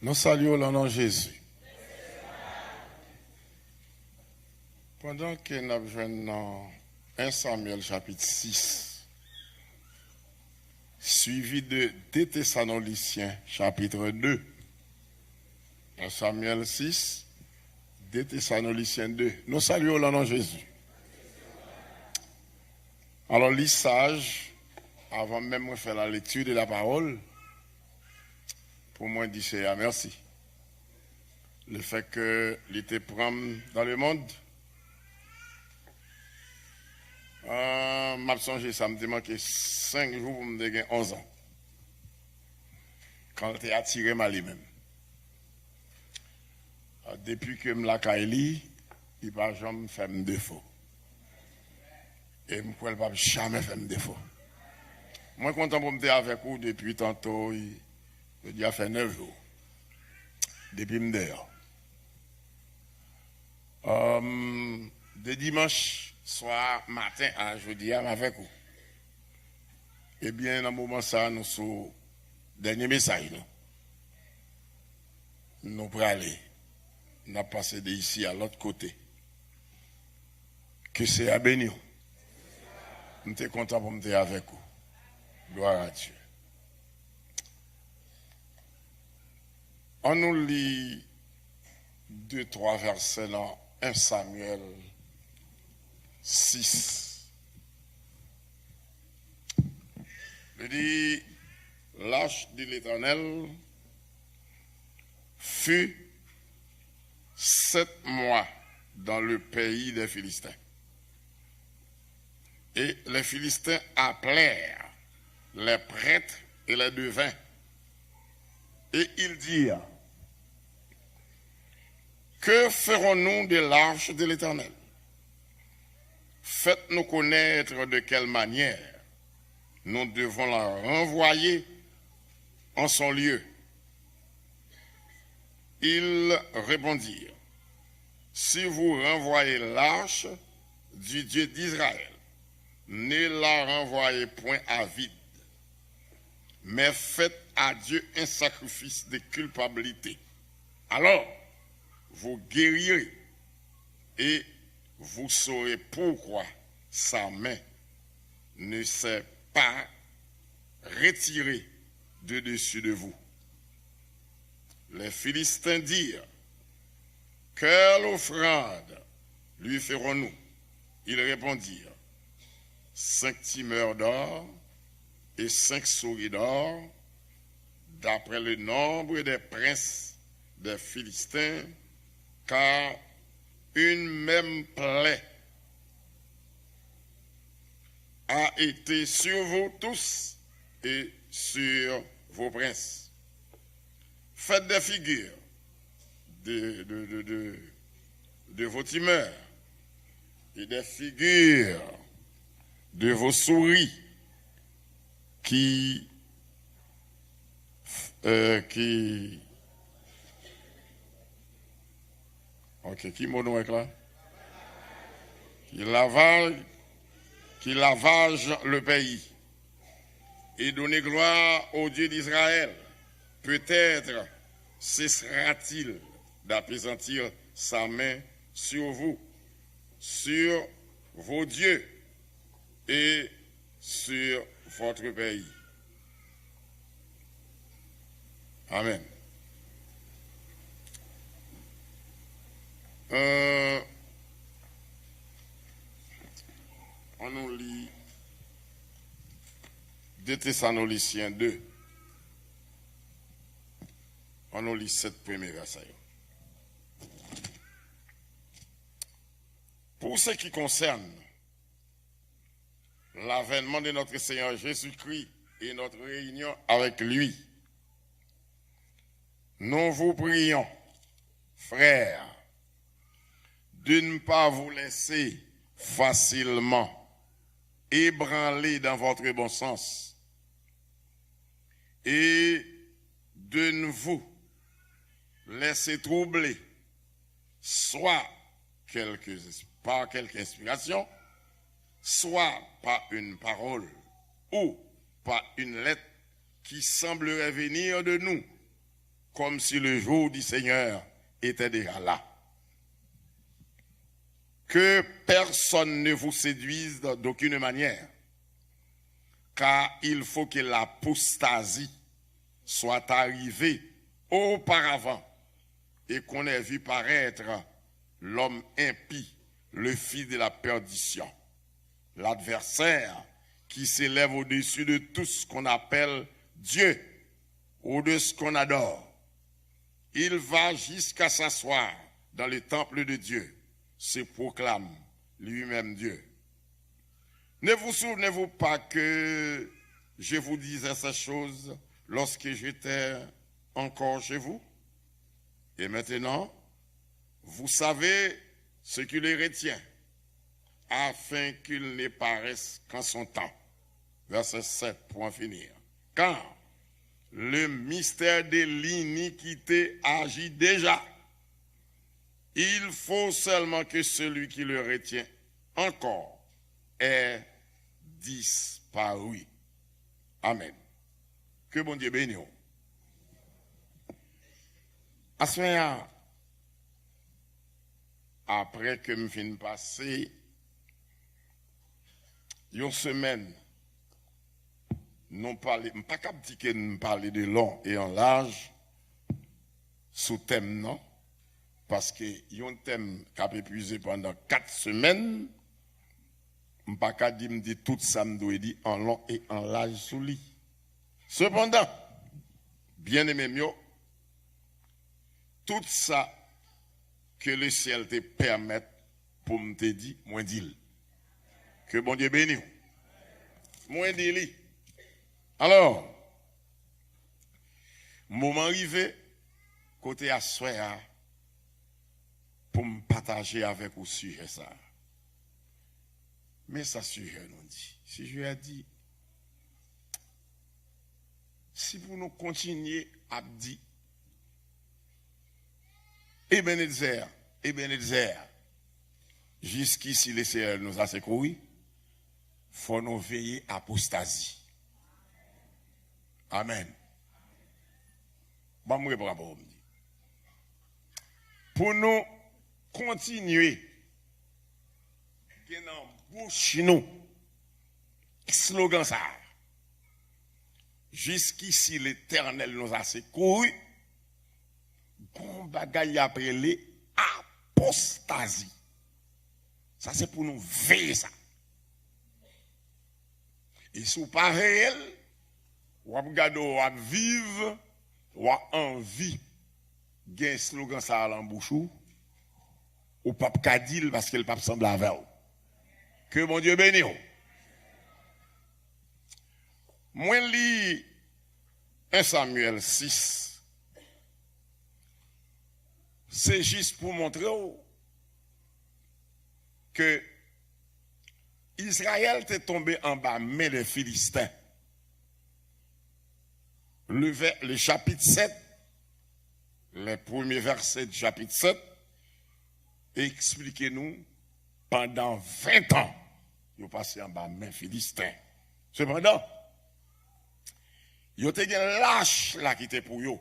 Nous saluons le nom de Jésus. Pendant que nous jouons dans 1 Samuel chapitre 6, suivi de 2 Thessaloniciens chapitre 2, 1 Samuel 6, 2 Thessaloniciens 2, nous saluons le nom de Jésus. Alors, les sages, avant même de faire la lecture de la parole, pour moi, dire c'est merci. Le fait que l'été prend dans le monde, m'a songé, ça me demande que 5 jours pour me dégainer 11 ans. Quand j'étais attiré mal même. Depuis que je me la caille, il ne va jamais faire un défaut. Et je ne peux pas jamais faire un défaut. Moi, content pour me dire avec vous depuis tantôt, je dis, fait 9 jours. Depuis me dehors. De dimanche soir, matin à jeudi, avec vous. Eh bien, dans le moment ça, nous sommes dernier message. Nous pour aller. Nous avons passé d'ici à l'autre côté. Que c'est à bénir. Nous sommes contents pour me dire avec vous. Gloire à Dieu. On nous lit 2-3 versets dans 1 Samuel 6. Il dit, l'âge de l'Éternel fut 7 mois dans le pays des Philistins. Et les Philistins appelèrent les prêtres et les devins. Et ils dirent, que ferons-nous de l'arche de l'Éternel? Faites-nous connaître de quelle manière nous devons la renvoyer en son lieu. Ils répondirent, si vous renvoyez l'arche du Dieu d'Israël, ne la renvoyez point à vide, mais faites à Dieu un sacrifice de culpabilité. Alors, vous guérirez et vous saurez pourquoi sa main ne s'est pas retirée de dessus de vous. Les Philistins dirent, quelle offrande lui ferons-nous? Ils répondirent, 5 timeurs d'or et 5 souris d'or, d'après le nombre des princes des Philistins, car une même plaie a été sur vous tous et sur vos princes. Faites des figures de vos timeurs et des figures de vos souris qui mot nous est là? Qui lavage le pays et donner gloire au Dieu d'Israël. Peut-être cessera-t-il d'appesantir sa main sur vous, sur vos dieux et sur votre pays. Amen. On nous lit 2 Thessaloniciens 2. On nous lit 7 premiers versets. Pour ce qui concerne l'avènement de notre Seigneur Jésus-Christ et notre réunion avec lui, nous vous prions, frères, de ne pas vous laisser facilement ébranler dans votre bon sens et de ne vous laisser troubler soit par quelque inspiration, soit par une parole ou par une lettre qui semblerait venir de nous comme si le jour du Seigneur était déjà là. Que personne ne vous séduise d'aucune manière, car il faut que l'apostasie soit arrivée auparavant et qu'on ait vu paraître l'homme impie, le fils de la perdition, l'adversaire qui s'élève au-dessus de tout ce qu'on appelle Dieu ou de ce qu'on adore. Il va jusqu'à s'asseoir dans le temple de Dieu, se proclame lui-même Dieu. Ne vous souvenez-vous pas que je vous disais ces choses lorsque j'étais encore chez vous? Et maintenant, vous savez ce qui les retient, afin qu'ils ne paraissent qu'en son temps. Verset 7 pour en finir. Car le mystère de l'iniquité agit déjà. Il faut seulement que celui qui le retient encore ait disparu. Amen. Que bon Dieu bénisse. À ce moment, après que je fin passer une semaine, non parler, pas capable que nous parler de long et en large sous thème non, parce que un thème qui a épuisé pendant 4 semaines, je pas capable dire tout ça me doit dire en long et en large sous lui. Cependant, bien aimé mieux, tout ça que le ciel te permette pour me te dire, moi dis-le. Que bon Dieu bénisse. Moi dis-le. Alors, moment arrivé, côté à soir, pour me partager avec vous sujet ça. Mais ça sujet nous dit. Si je lui ai dit, si vous nous continuez à dire, Ebenezer, jusqu'ici le Seigneur nous a secouru, il faut nous veiller à apostasie. Amen. Bon, moi, bravo. Pour nous continuer, dans bouche nous, slogan ça. Jusqu'ici l'Éternel nous a secouru, bon bagaille appelé apostasie. Ça c'est pour nous veiller ça. Et sous pas réel, ou regarder ou vivre, ou envie, gain slogan ça en bouche ou pas kadil parce que le pape semble avec vous. Que mon Dieu bénisse. Moi lis 1 Samuel 6. C'est juste pour montrer que Israël est tombé en bas, mais les Philistins. Le chapitre 7, les premiers versets du chapitre 7, expliquez-nous, pendant 20 ans, ils ont passé en bas, mais Philistins. Cependant, ils ont été lâches là qui étaient pour eux.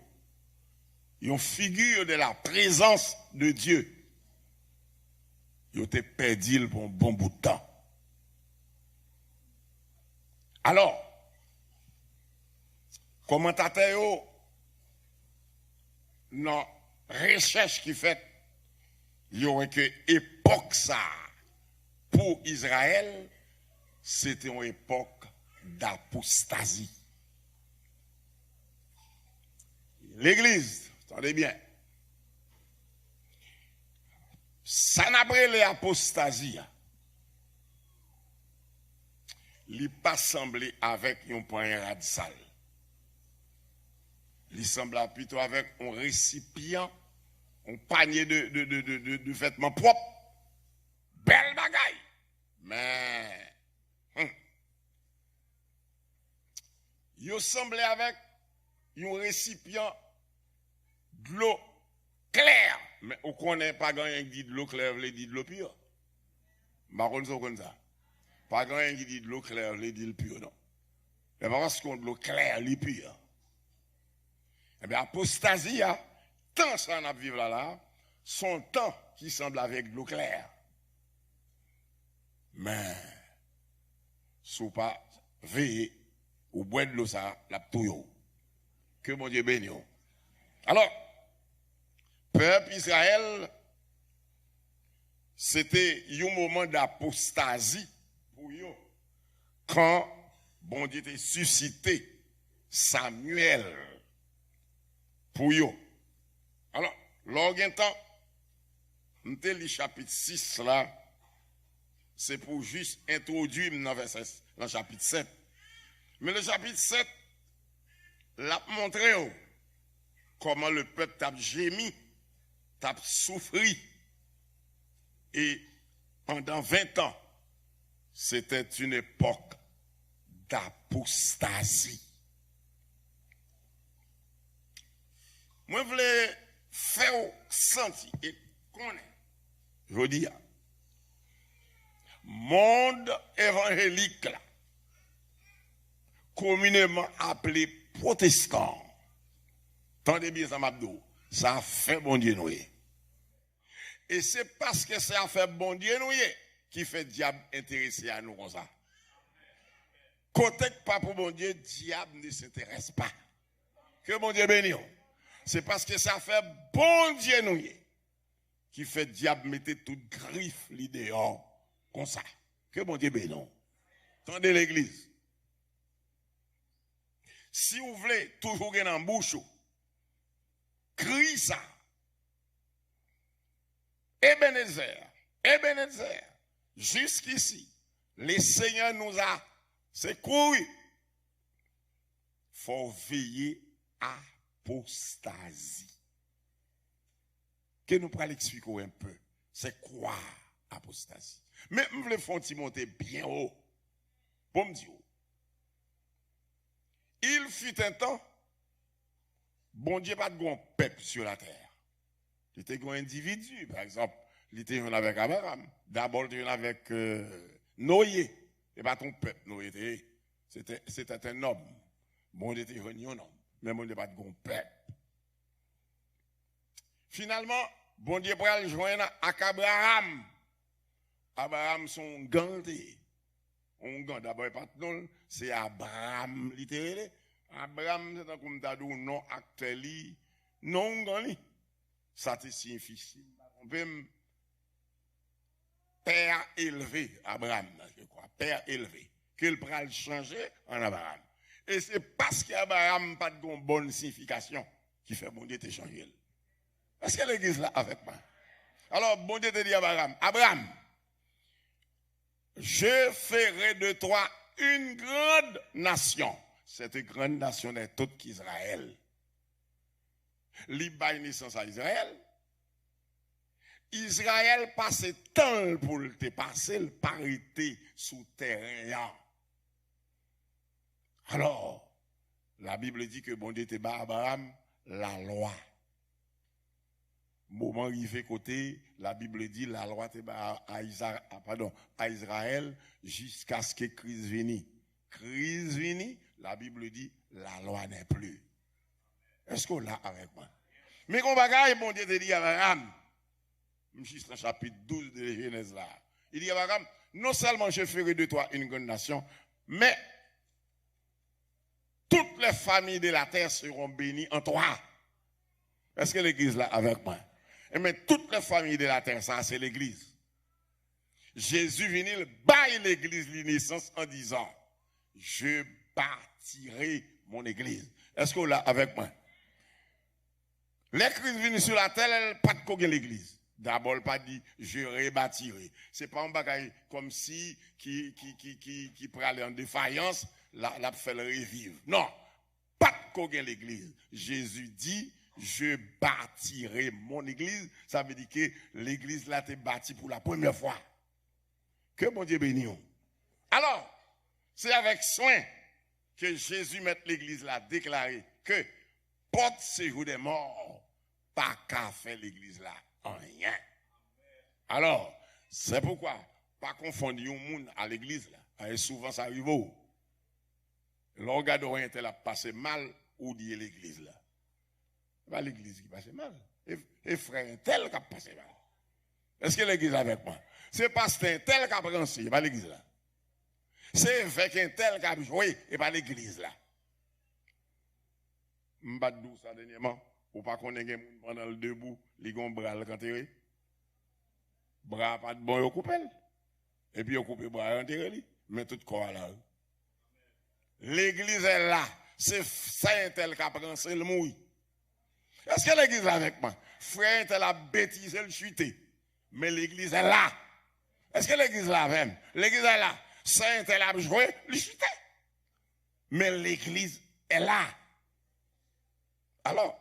Ils ont figure de la présence de Dieu. Ils ont été perdus pour un bon bout de temps. Alors, commentateurs, dans la recherche qui fait, il y aurait que époque ça pour Israël, c'était une époque d'apostasie. L'Église, attendez bien, ça n'a pas l'apostasie. Il n'est pas semblé avec un point radical. Il semble plutôt avec un récipient, un panier de vêtements propres. Belle bagaille. Mais, il semble avec un récipient de l'eau claire. Mais on ne connaît pas grand qui dit de l'eau claire, il dit de l'eau pure. Marron, ça comme ça. Pas grand qui dit de l'eau claire, il dit de l'eau pure, non. Mais pas parce qu'on de l'eau claire, il pure. Eh bien, apostasie, tant ça n'a vivre là, son temps qui semble avec de l'eau claire. Mais, sous pas veiller ou boire de l'eau ça, la touille. Que mon Dieu bénisse. Alors, peuple Israël, c'était un moment d'apostasie pour eux. Quand bon Dieu était suscité Samuel pour eux. Alors, lors temps, nous avons le chapitre 6 là, c'est pour juste introduire dans le chapitre 7. Mais le chapitre 7 l'a montré comment le peuple t'a gémi, t'a souffri. Et pendant 20 ans, c'était une époque d'apostasie. Moi, je voulais faire sentir et connaître, je veux dire, monde évangélique, là, communément appelé protestant. Tendez bien ça, Mabdou. Ça a fait bon Dieu nous. Et c'est parce que ça a fait bon Dieu nous qui fait diable intéressé à nous comme ça. Côté que pas pour bon Dieu, diable ne s'intéresse pas. Que bon Dieu bénisse. C'est parce que ça a fait bon Dieu nous qui fait diable mettre toute griffe l'idée comme ça. Que bon Dieu bénisse. Tendez l'église. Si vous voulez toujours gagner en bouche, crie ça. Ebenezer, jusqu'ici, le Seigneur nous a secouru. Faut veiller à apostasie. Que nous pourrons l'expliquer un peu. C'est quoi apostasie? Mais je voulais faire monter bien haut. Pour me dire. Il fut un temps, bon Dieu pas de grand peuple sur la terre. Il était un individu, par exemple. Il était avec Abraham. D'abord, il était avec Noé. Et pas ton peuple, Noé. C'était un homme. Bon Dieu était un homme. Mais bon Dieu pas de grand peuple. Finalement, bon Dieu pour aller joindre avec Abraham. Abraham son gandé. On gande d'abord pas non, c'est Abraham littéralement. Abraham c'est comme t'as dit non acteur non gandi. Ça te signifie on peut père élevé Abraham je crois, père élevé qu'il pourra le changer en Abraham. Et c'est parce qu'Abraham pas de bonne signification qui fait bon Dieu te changer. Est-ce que l'église là avec moi? Alors bon Dieu te dit à Abraham, Abraham, je ferai de toi une grande nation. Cette grande nation est toute qu'Israël. L'Ibaï naissance à Israël. Israël passe tant pour te passer le parité sous terrain. Alors, la Bible dit que bon Dieu te bat Abraham la loi. Moment arrivé côté, la Bible dit la loi te bat à Israël jusqu'à ce que Christ vienne. Christ vienne, la Bible dit la loi n'est plus. Est-ce qu'on l'a avec moi? Mais qu'on bagaille, bon Dieu te dit à Abraham, juste dans le chapitre 12 de Genèse là, il dit à Abraham, non seulement je ferai de toi une grande nation, mais toutes les familles de la terre seront bénies en toi. Est-ce que l'église là avec moi? Mais toutes les familles de la terre, ça c'est l'église. Jésus vient il baille l'église de naissance en disant, je bâtirai mon église. Est-ce que là avec moi? Les Christ viennent sur la terre, elle pas de quoi l'église. D'abord, pas dit, je rebâtirai. C'est pas un bagage comme si, qui pourrait aller en défaillance, la fait le revivre. Non. Pas de quoi l'église. Jésus dit, je bâtirai mon église. Ça veut dire que l'église là t'est bâtie pour la première fois. Que bon Dieu bénisse. Alors, c'est avec soin que Jésus met l'église là déclaré que porte séjour des morts, pas qu'à faire l'église là, en rien. Alors, c'est pourquoi, pas confondre un monde à l'église là. Et souvent ça arrive où? L'organe rien tel a passé mal ou dit l'église là. Pas l'église qui passe mal. Et frère tel qui a passé mal. Est-ce que l'église est avec moi? C'est pasteur tel qui a pensé, pas l'église là. C'est avec un tel qui a joué, et pas l'église là. M'badou ça dernièrement, ou pas qu'on ait pendant le debout, les gon bras le canteré. Bras pas de bon, yo coupé. Et puis yo coupé bras enterré, mais tout corps là. L'église est là. C'est saint tel qui a pensé le mouille. Est-ce que l'église est avec moi? Frère tel a bêtisé le chuté. Mais l'église est là. Est-ce que l'église est là même? L'église est là. Saint tel a joué le chuté. Mais l'église est là. Alors,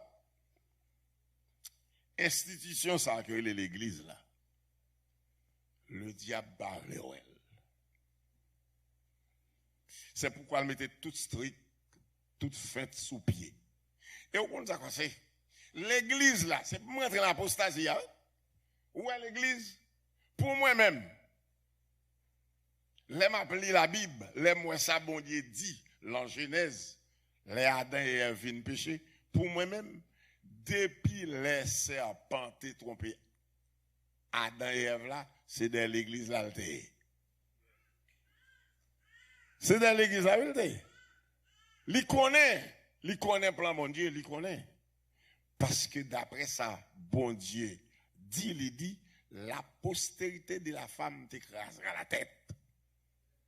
institution ça accueille l'église là. Le diable barre les ouelles. C'est pourquoi elle mettait toute strict, toute feinte sous pied. Et au compte ça quoi c'est? L'église là, c'est pour moi entrer dans l'apostasie. Hein? Où est l'église? Pour moi-même. Les m'appelé la Bible, les moi ça bon Dieu dit, l'en Genèse, les Adam et Ève viennent pécher. Pour moi-même, depuis les serpents trompés, Adam et Ève là, c'est dans l'église là. C'est dans l'église là. Il connaît plan mon Dieu, il connaît. Parce que d'après ça, bon Dieu dit, la postérité de la femme t'écrasera la tête.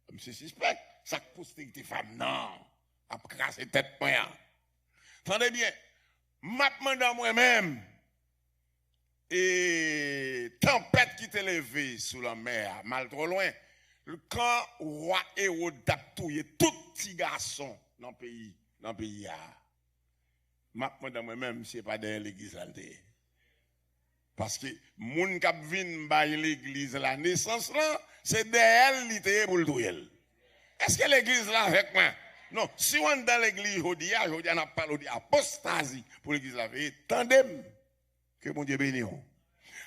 Comme c'est suspect, ça postérité femme, non, a crasé tête moyen. Attendez bien, maintenant dans moi-même, et tempête qui t'est levée sous la mer, mal trop loin, quand roi Hérode a tué tout petit garçon dans le pays, maintenant dans moi-même, c'est pas dans l'église là. Parce que moun k'ap vinn bay l'église la naissance là, c'est d'elle li te pour le tuer. Est-ce que l'église là avec moi? Non, si on est dans l'église aujourd'hui, on a parlé d'apostasie pour l'église là. Tandem que mon Dieu bénisse.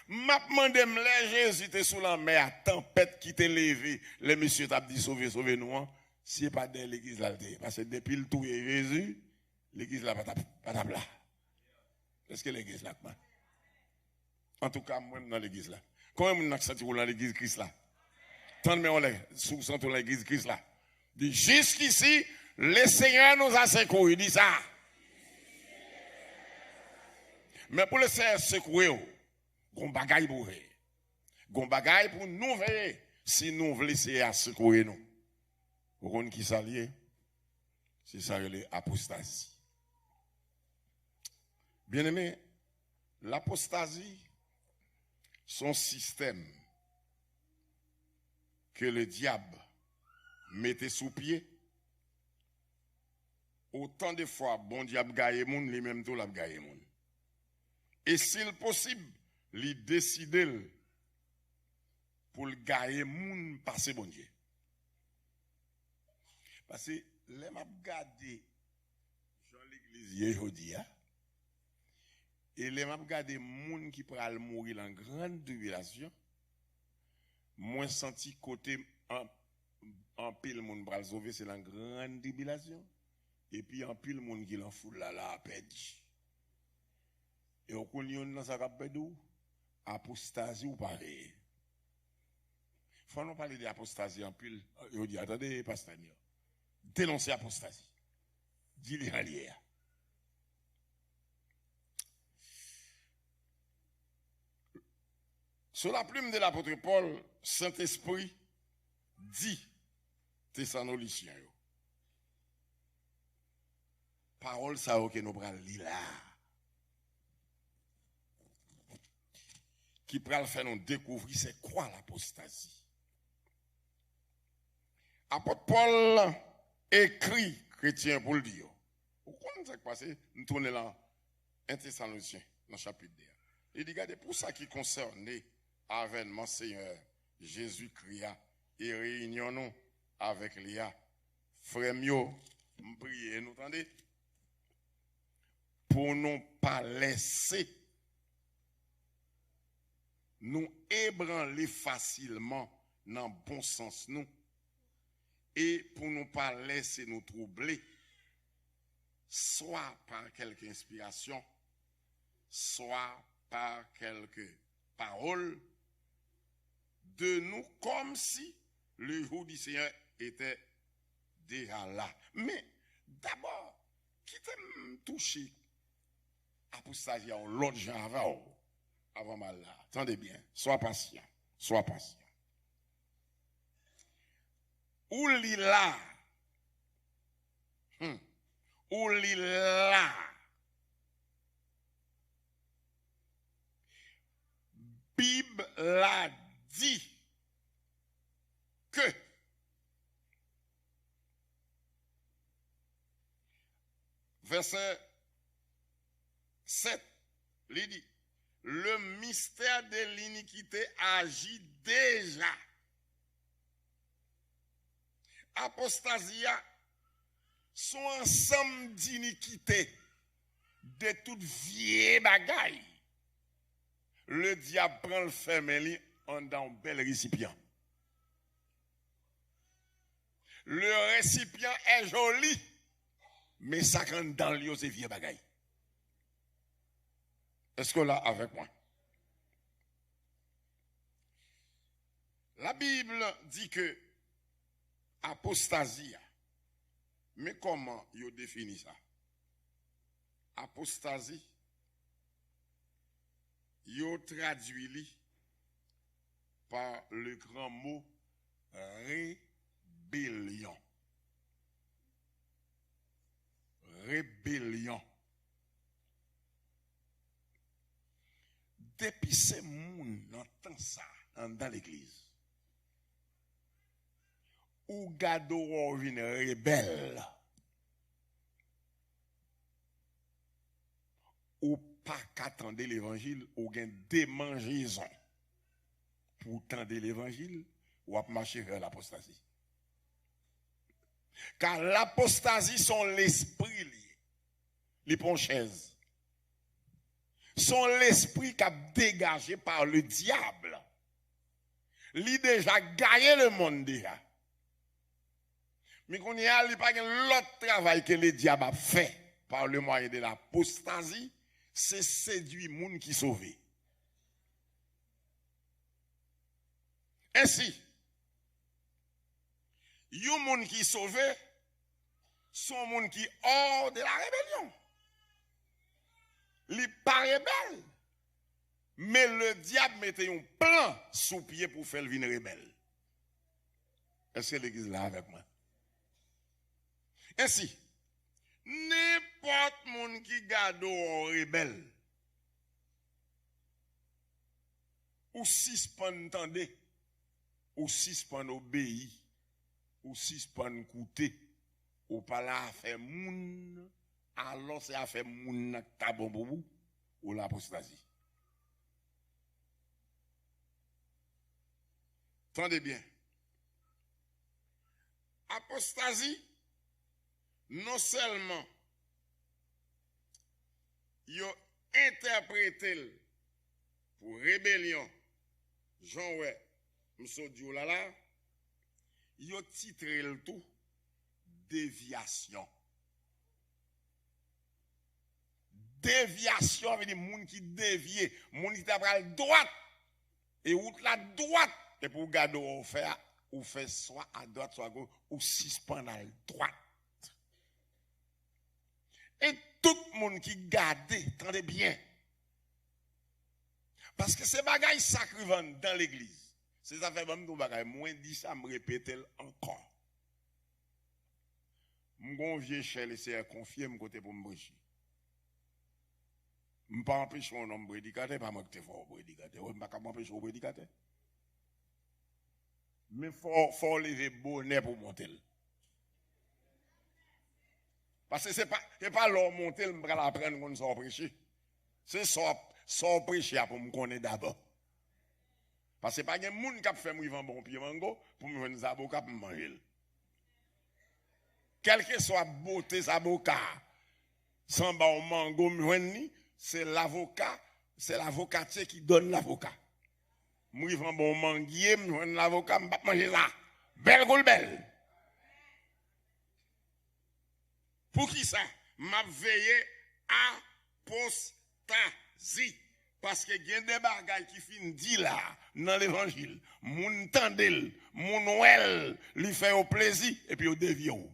M'a demandé les Jésus était sous la mer, tempête qui t'est levé, les messieurs t'a dit sauver nous, si c'est pas dans l'église là, parce que depuis le tout Jésus, l'église là pas là. Est-ce que l'église là quoi? En tout cas, moi dans l'église là. Comment on a senti dans l'église Christ là? Tant mais on est sous dans l'église Christ là. Dit jusqu'ici, le Seigneur nous a secouru, il dit ça. Mais pour le Seigneur secouer, gon bagaille pour veiller. Gon bagaille pour nous veiller si nous voulons essayer à secouer nous. Vous connaissez qui ça lié? C'est ça l'apostasie. Bien-aimé, l'apostasie, son système que le diable mettait sous pied, autant de fois, bon diable gagne moun, lui même tout l'a gagne moun. Et s'il possible, lui décider pour le gagner moun passer bon Dieu. Parce que les m'a regardé dans l'église aujourd'hui, et les m'a regardé moun qui pral mourir en grande tribulation, moins senti côté en pile moun pral sauver c'est la grande tribulation, et puis en pile moun qui l'en fout là perdu. Et au connaît dans sa capedou apostasie ou pareil. Faut nous parler d'apostasie en pile. Yo dit attendez pasteur. Dénoncer apostasie. Dis-le en lié. Sur la plume de l'apôtre Paul, Saint-Esprit dit Thessaloniciens. Parole ça que nous pral li là. Qui pral faire nous découvrir c'est quoi l'apostasie. Apôtre Paul écrit chrétien pour le dire. Pourquoi nous s'est passé? Nous tournons là, 1 Thessaloniciens, dans le chapitre 2. Il dit, regardez, pour ça qui concerne l'avènement Seigneur Jésus-Christ et réunionnons avec l'IA, frère mio, nous prions, nous entendez? Pour nous pas laisser nous ébranler facilement dans le bon sens nous et pour nous pas laisser nous troubler soit par quelque inspiration soit par quelques paroles de nous comme si le jour du Seigneur était déjà là. Mais d'abord, qui t'aime toucher apostasie à l'autre genre avant mal là. Attendez bien, sois patient, sois patient. Ou li là, ou li là, Bible l'a dit que verset 7, il dit, le mystère de l'iniquité agit déjà. Apostasia sont ensemble d'iniquité, de toute vieille bagaille. Le diable prend le fermeli en dans un bel récipient. Le récipient est joli, mais ça quand dans lui c'est vieux bagaille. Est-ce que là avec moi? La Bible dit que apostasie. Mais comment il définit ça? Apostasie, il traduit par le grand mot rébellion. Rébellion. Depuis ces moun entend ça dans l'église. Ou gado une rebelle. Ou pas qu'attendre l'évangile, ou gain démangeaison. Pour tendre l'évangile, ou à marcher vers l'apostasie. Car l'apostasie sont l'esprit lié. Les ponchaises. Sont l'esprit qui a dégagé par le diable. Lui déjà gagné le monde déjà. Mais qu'on y a, il n'y a pas l'autre travail que le diable a fait par le moyen de l'apostasie, c'est séduire les gens qui sauvent. Ainsi, les gens qui sauvent sont les gens qui hors de la rébellion. Ils ne sont pas rebelles. Mais le diable mettait un plan sous pied pour faire venir rebelle. Est-ce que l'église est là avec moi? Ainsi, n'importe monde qui garde au rebelle, ou suspend tendez, ou suspend obéi, ou suspend coûter, ou pas là faire moun, alors c'est à faire moun nak tabon boubou, ou l'apostasie. Tendez bien. Apostasie, non seulement yo interprété pour rébellion, Jean ouais, m'so di là là, yo titré le tout déviation. Déviation veut dire moun qui dévié, moun qui t'a pral droite et route la droite et pour garder ou fait soit à droite soit à gauche ou suspendre à droite. Et tout le monde qui garde, attendez bien. Parce que ces bagailles sacrées dans l'église. C'est ça fait même de bagailles. Moi, dit ça, me répète encore. Mon vieux cher, c'est confier, me côté pour me brécher. Je ne peux pas empêcher mon homme prédicateur, pas moi qui te fort prédicateur. Je ne peux pas m'empêcher mon prédicateur. Mais il faut lever bonnet pour monter. Parce que ce n'est pas leur monter, je vais apprendre qu'on s'en prêcher. C'est sans prêcher pour me connaître d'abord. Parce que ce n'est pas un monde qui a fait un bon pied mango pour me faire des avocats pour me manger. Quelle que soit beauté des avocats, sans bon mango, c'est l'avocat, c'est l'avocatier qui donne l'avocat. Moi, je vais bon manguier, je vais l'avocat, je vais manger ça. Belle goule belle. Pour qui ça? M'a veillé apostasie. Parce que il y a des bagailles qui finissent dit là, dans l'évangile. Moun tendel, moun ouel, lui fait au plaisir, et puis au dévie. Ou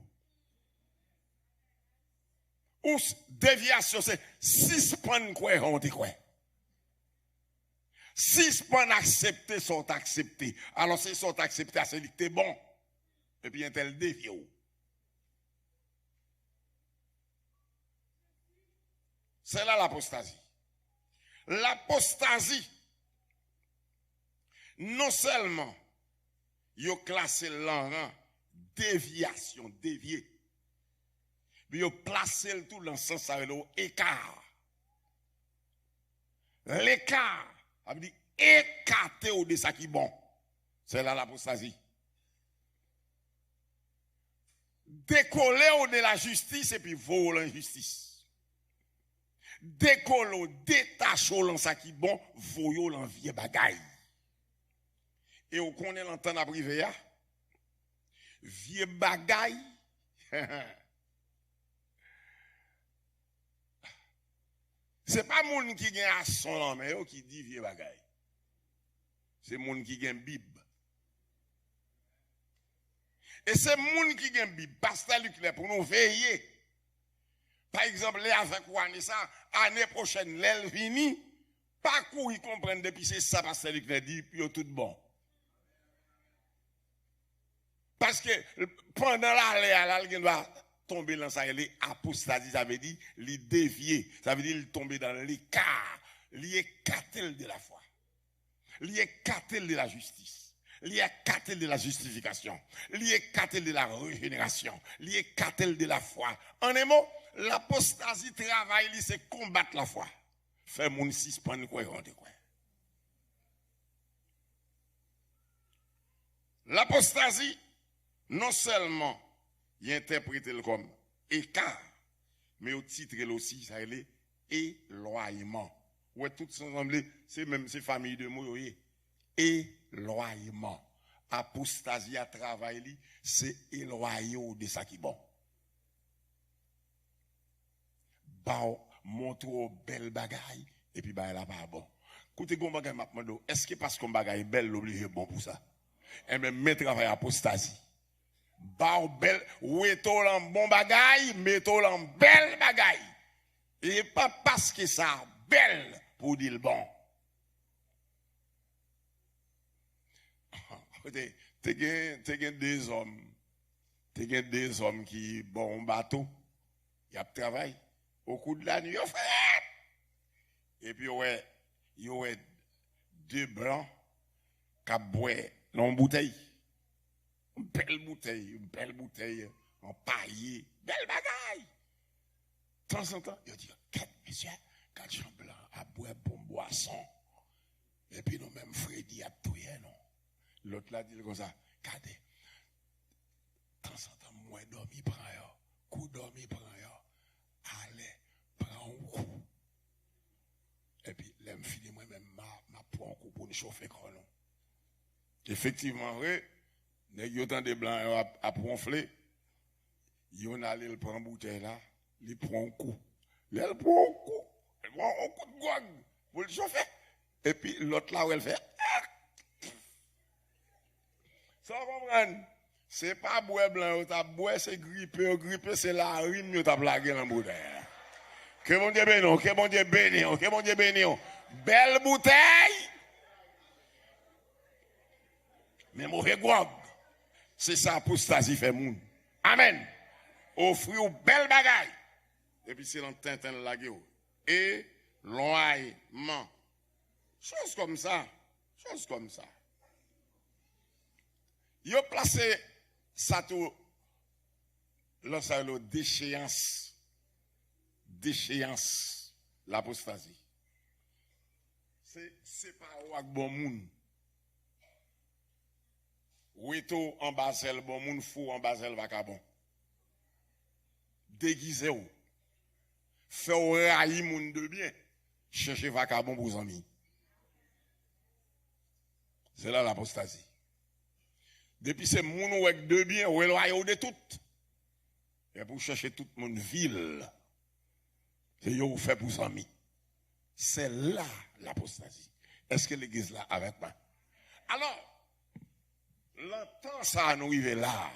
déviation, c'est 6 points quoi, on dit quoi. 6 points acceptés sont acceptés. Alors, ces sont acceptés, c'est que t'es bon. Et puis, un tel dévie. C'est là l'apostasie. L'apostasie, non seulement, il a classé l'an déviation, dévié, mais il a placé le tout dans le sens avec l'écart. L'écart, ça veut dire écarter au de ça qui est bon. C'est là l'apostasie. Décoller au de la justice et puis voler l'injustice. Décoller, détacher dans ça qui est bon, voler l'envie bagaille. Et on connaît l'entendre à privé, vieux bagaille. C'est pas moun qui gagne à son nom, mais qui dit vieux bagaille. C'est moun qui gagne Bible. Et c'est moun qui gagne Bible. Pasteur Luc, pour nous veiller. Par exemple, les avec Wanessa, année prochaine, l'elle vini, pas courir comprendre depuis c'est ça, Pasteur Luc dit, puis tout bon. Parce que pendant l'année, il doit tomber dans ça, il est apostasie, ça veut dire, il dévier, ça veut dire, il tomber dans l'écart, il écarté de la foi, il écarté de la justice. Il écarté de la justification, il écarté de la régénération, il écarté de la foi. En un mot, l'apostasie travail, c'est combattre la foi. Faire mon 6 points quoi. L'apostasie, non seulement, il interprète comme écart, mais au titre aussi, ça est éloignement. Ouais, tout ensemble, c'est même ces familles de mots, éloignement. Apostasie à travail, c'est éloigner de ça qui est bon. Bah, montre belle bagaille, et puis bah, elle a pas bon. Écoutez, gon bagaille m'a demandé, est-ce que parce qu'on bagaille belle, l'obligé bon pour ça? Et même, met travail apostasie. Bah, belle, ouétol en bon bagaille, mettol en belle bagaille. Et pas parce que ça belle pour dire le bon. T'es des hommes qui bon bateau, y a travail au coup de la nuit, et puis il y a 2 blancs qui boivent dans une bouteille, une belle bouteille en paillé, belle bagaille. De temps en temps, il dit, 4 messieurs, 4 gens blancs à boire pour boisson, et puis nous même Freddy a tout non. L'autre là dit comme ça, regardez, de temps en temps, moi dormi prend coup dormi prend allez, prends un coup. Et puis, là, je finis moi-même, ma prends un coup pour nous chauffer chrono. Effectivement, oui, il y a autant de blancs à pronfler, il y en a qui prend une bouteille là, il prend un coup. Là, il prend un coup, il prend un coup de gouague pour le chauffer. Et puis, l'autre là, où elle fait, ça comprendre? C'est pas bois blanc, bois c'est grippé, c'est la rime, tu as blagué dans la bouteille. Que mon Dieu bénisse, que mon Dieu bénisse, que mon Dieu bénisse. Belle bouteille, mais mauvais goût. C'est ça, apostasie fait moun. Amen. Offrir une belle bagaille. Et puis c'est l'entente la gueule. Et loyalement. Chose comme ça. Il a placé ça tout dans déchéance, l'apostasie. C'est pas un bon monde. Ouito en basel bon monde, fou en basel vacabon. Déguisé ou. Fait ou raï monde de bien. Cherchez vacabon pour vos amis. C'est là l'apostasie. Depuis c'est moun ou avec de bien, ou éloigné de tout. Et pour chercher tout le monde ville. C'est yo fait pour amis. C'est là l'apostasie. Est-ce que l'église là avec moi? Alors, longtemps ça nous arrive là.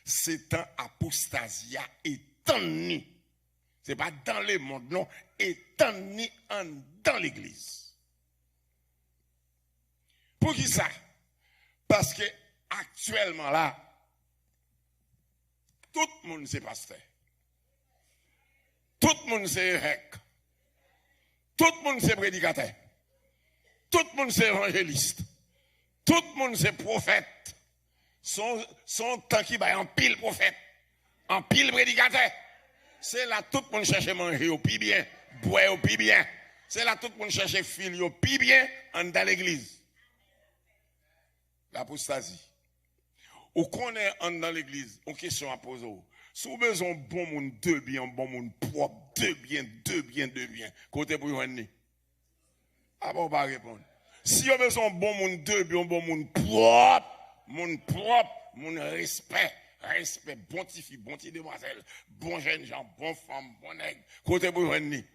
C'est un apostasia étendu. Ce n'est pas dans le monde, non, étendu dans l'église. Pour qui ça? Parce que actuellement là, tout le monde c'est pasteur. Tout le monde c'est évêque. Tout le monde c'est prédicateur. Tout le monde c'est évangéliste. Tout le monde c'est prophète. Son temps qui va en pile prophète, en pile prédicateur. C'est là tout le monde cherche à manger au plus bien, boire au plus bien. C'est là tout le monde cherche à filer au plus bien dans l'église. L'apostasie. Ou qu'on est dans l'église, une question à poser. Si vous avez besoin de bon monde, deux biens, bon monde propre, deux biens, côté pour y aller. Ah bon, on va répondre. Si vous avez besoin de bon monde, deux biens, bon monde propre, mon respect, bon petit fille, bon petit demoiselle, bon jeune gens, bon femme, bon nègre, côté pour y aller.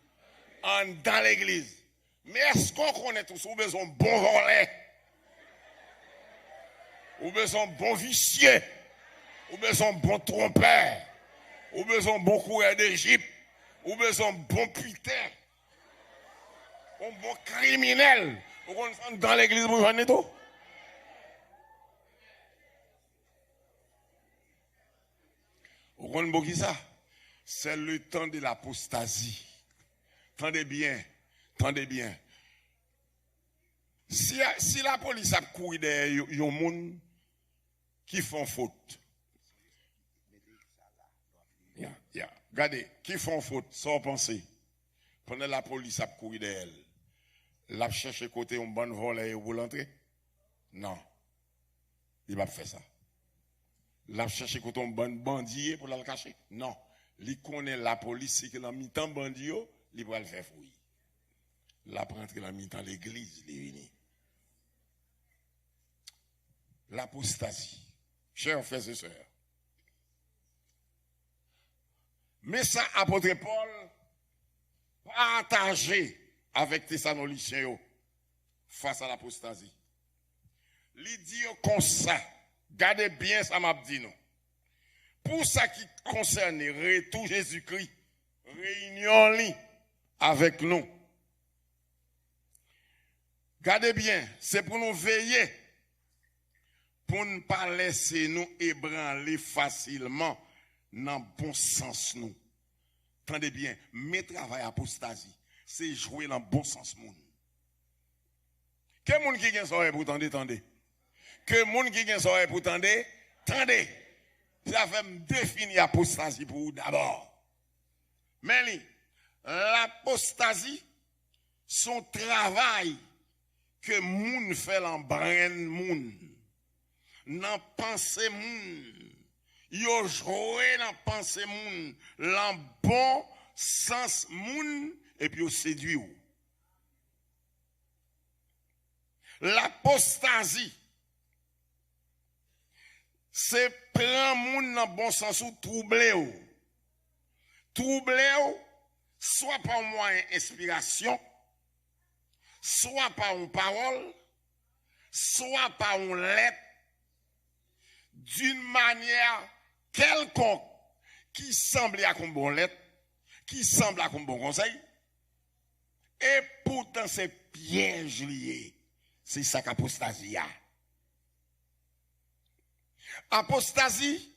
Dans l'église. Mais est-ce qu'on connaît tous, vous avez besoin de bon volet? Ou besoin de bon vicieux, ou besoin de bon trompeur, ou besoin de bon coureur d'Égypte, ou besoin de bon putain, ou bon criminel. Vous connaissez dans l'église, vous voyez tout? Vous connaissez qui ça? C'est le temps de l'apostasie. Tendez bien. Si la police a couru derrière les gens qui font faute. Regardez, qui font faute, sans penser. Pendant la police a couru derrière elle. Elle a cherché côté un bon volet pour l'entrer? Non. Il va faire ça. Elle a cherché côté un bon bandit pour le cacher? Non. Il connaît la police, c'est que dans mi-temps bandit, il va le faire fouiller. Il a rentré dans mi-temps l'église, il est venu. L'apostasie. Chers frères et sœurs. Mais ça, apôtre Paul, partagé avec Thessaloniciens face à l'apostasie. Il dit comme ça, gardez bien ça m'a dit nous. Pour ça qui concerne retour Jésus-Christ, réunion avec nous. Gardez bien, c'est pour nous veiller, pour ne pas laisser nous ébranler facilement dans le bon sens nous. Attendez bien, mes travail apostasie, c'est jouer dans le bon sens monde. Que monde qui gagne ça pour tendez. Que monde qui gagne ça pour tendez. Ça fait me définir apostasie pour vous d'abord. Mais l'apostasie, son travail que moun fait l'embrun moun, nan pensée moun. Yo joué dans pensée moun, dans bon sens moun, et puis yo séduit ou. L'apostasie, c'est prendre moun dans bon sens ou troubler ou. Troubler ou, soit par moyen inspiration, soit par une parole, soit par une lettre, d'une manière quelconque qui semble à comme bon lettre, qui semble à comme bon conseil, et pourtant c'est piège lié. C'est ça qu'apostasie a. Apostasie,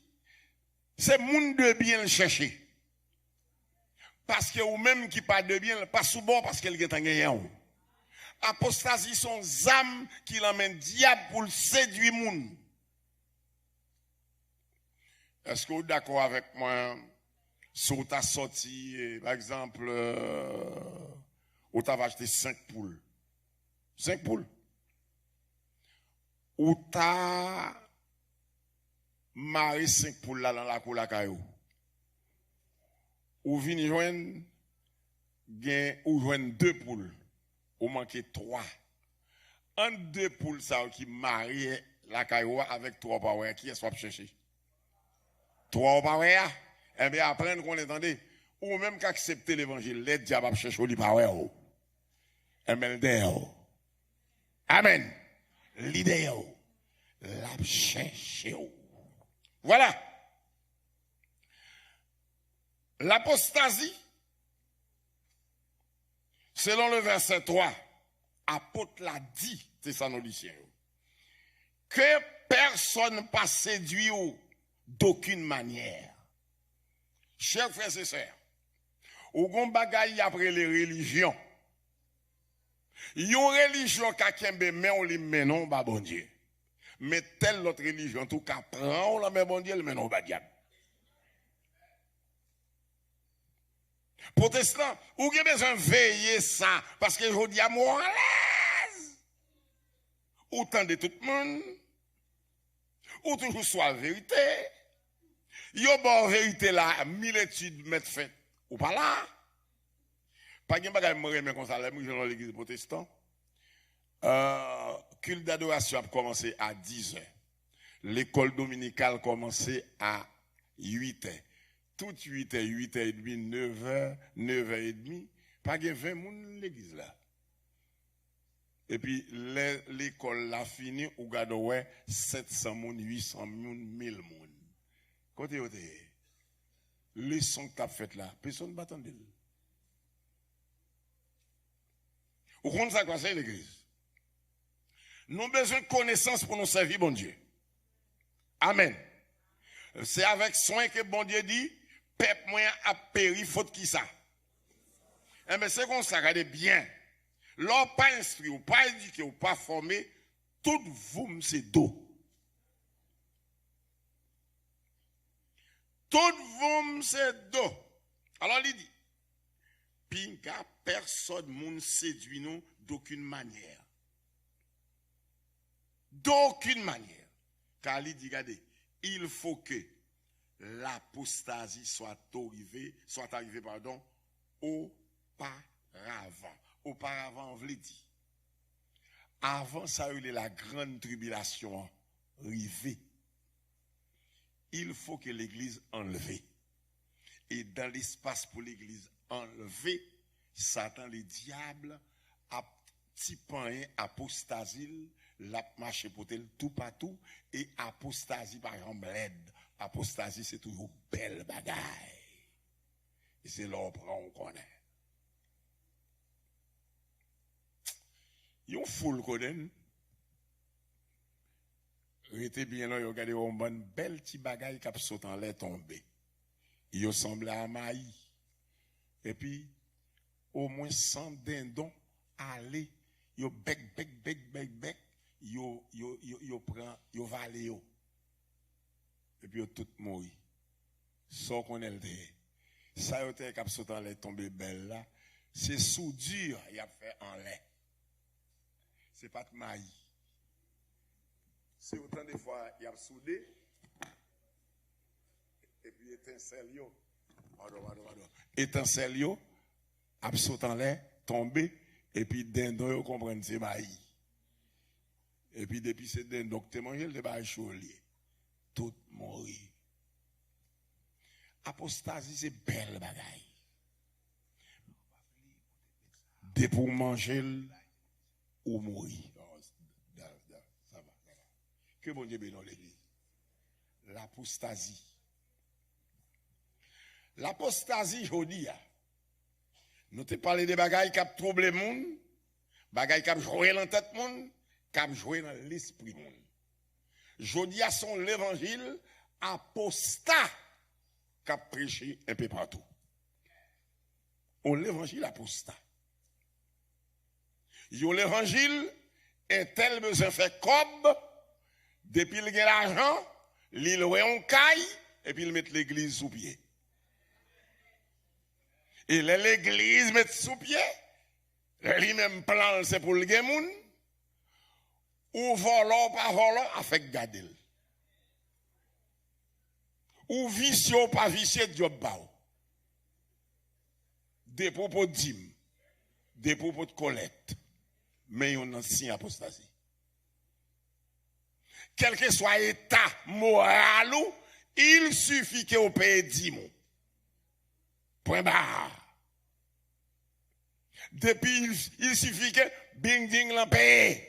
c'est monde de bien le chercher. Parce que ou même qui pas de bien, pas souvent parce qu'elle est en gagnant. Apostasie sont âmes qui l'emmènent diable pour le séduire monde. Est-ce que vous êtes d'accord avec moi? Si vous avez sorti, par exemple, vous avez acheté 5 poules. 5 poules. Ou tu as marié 5 poules là dans la cour la caillou. Ou venez joindre, ou joindre 2 poules. Ou manquez 3. Un 2 poules ça qui marie la caillou avec 3 power, qui est-ce qu'on va chercher? 3 power, eh bien, apprendre qu'on entendait, ou même qu'accepter l'évangile, les diables cherchent au power. MLDO. Amen. L'idéo. La cherché. Voilà. L'apostasie, selon le verset 3, apôtre l'a dit, Thessaloniciens, que personne pas séduit d'aucune manière. Chers frères et sœurs, ou gon bagay après les religions, yon religion ka kembe men on li menon ba bon Dieu. Mais telle autre religion tout ka prend la men bon Dieu le menon ba diable. Protestant, ou gen besoin veiller ça parce que je dis à moi à l'aise. Ou tendez tout le monde. Ou toujours soit la vérité. Yo bon vérité là, 1000 études mettent fait. Ou pas là. Pas gen bagay me remet comme ça là, moi dans l'église protestante. Culte d'adoration a commencé à 10h. L'école dominicale commençait à 8h. Tout 8h, 8h30, 9h, 9h30, pas de 20 moun l'église là. Et puis l'école l'a fini, ou gade ouais 700 moun, 800 moun, 1000 moun. Côté les sons que t'as fait là, personne ne m'attendait. Vous comprenez ça quoi c'est l'église? Nous avons besoin de connaissances pour nous servir bon Dieu. Amen. C'est avec soin que bon Dieu dit, peuple moyen a péri, faute qui ça? Eh bien, c'est comme ça, regardez bien. L'on pas instruit, ou pas éduqué, ou pas formé, tout vous, c'est d'eau. Tout vous, c'est d'eau. Alors, il dit, pinga, personne moun séduit nous d'aucune manière. D'aucune manière. Car il dit, regardez, il faut que l'apostasie soit arrivée, auparavant. Auparavant, on veut dire. Avant ça, il y a la grande tribulation arrivée. Il faut que l'église enlève. Et dans l'espace pour l'église enlevée, Satan, le diable, a petit pain apostasie, l'a marché pour tel tout partout, et apostasie par exemple l'aide. Apostasie, c'est toujours belle bagaille. Et c'est là on connaît. Yon foule koden. Rete bien là, yon gade yon bonne belle petit bagaille qui a sauté en l'air tombé. Yon semble à maï. Et puis, au moins 100 dindons aller, yon bec, yon prend, yon va aller yo. Et puis yon tout mourir. Sans qu'on ait le dé. Ça yon te qui a sauté en l'air tombé belle là, c'est soudure y a fait en l'air. C'est pas de maïs. C'est autant de fois, il y a soudé, et puis étincelle yo. Étincelle yo, a sauté en l'air, tombé, et puis dindon yo comprendre c'est maïs. Et puis depuis c'est dindon que tu manges, le débat chaud lié. Tout mourir. Apostasie, c'est belle bagaille. Dès pour manger, ou mourir. Ça va. Que bon Dieu bénisse l'église. L'apostasie. L'apostasie, je dis, nous te parlé de bagailles qui ont troublé le monde, bagailles qui ont joué dans la tête monde, qui ont joué dans l'esprit monde. Je dis à son l'évangile apostat qui a prêché un peu partout. On l'évangile apostat. Yo l'évangile, un tel besoin fait cob, depuis il a l'argent, il loue un caille, et puis il met l'église sous pied. Et l'église met sous pied, lui-même plan c'est pour le gamoun, ou volant par volant, avec gadel. Ou vicieux par vicieux, job bao. Des propos de dîme, des propos de collecte. Mais on a signe apostasie. Quel que soit l'état moral, il suffit qu'on paye 10 mots. Point barre. Depuis, il suffit que bing ding la paye.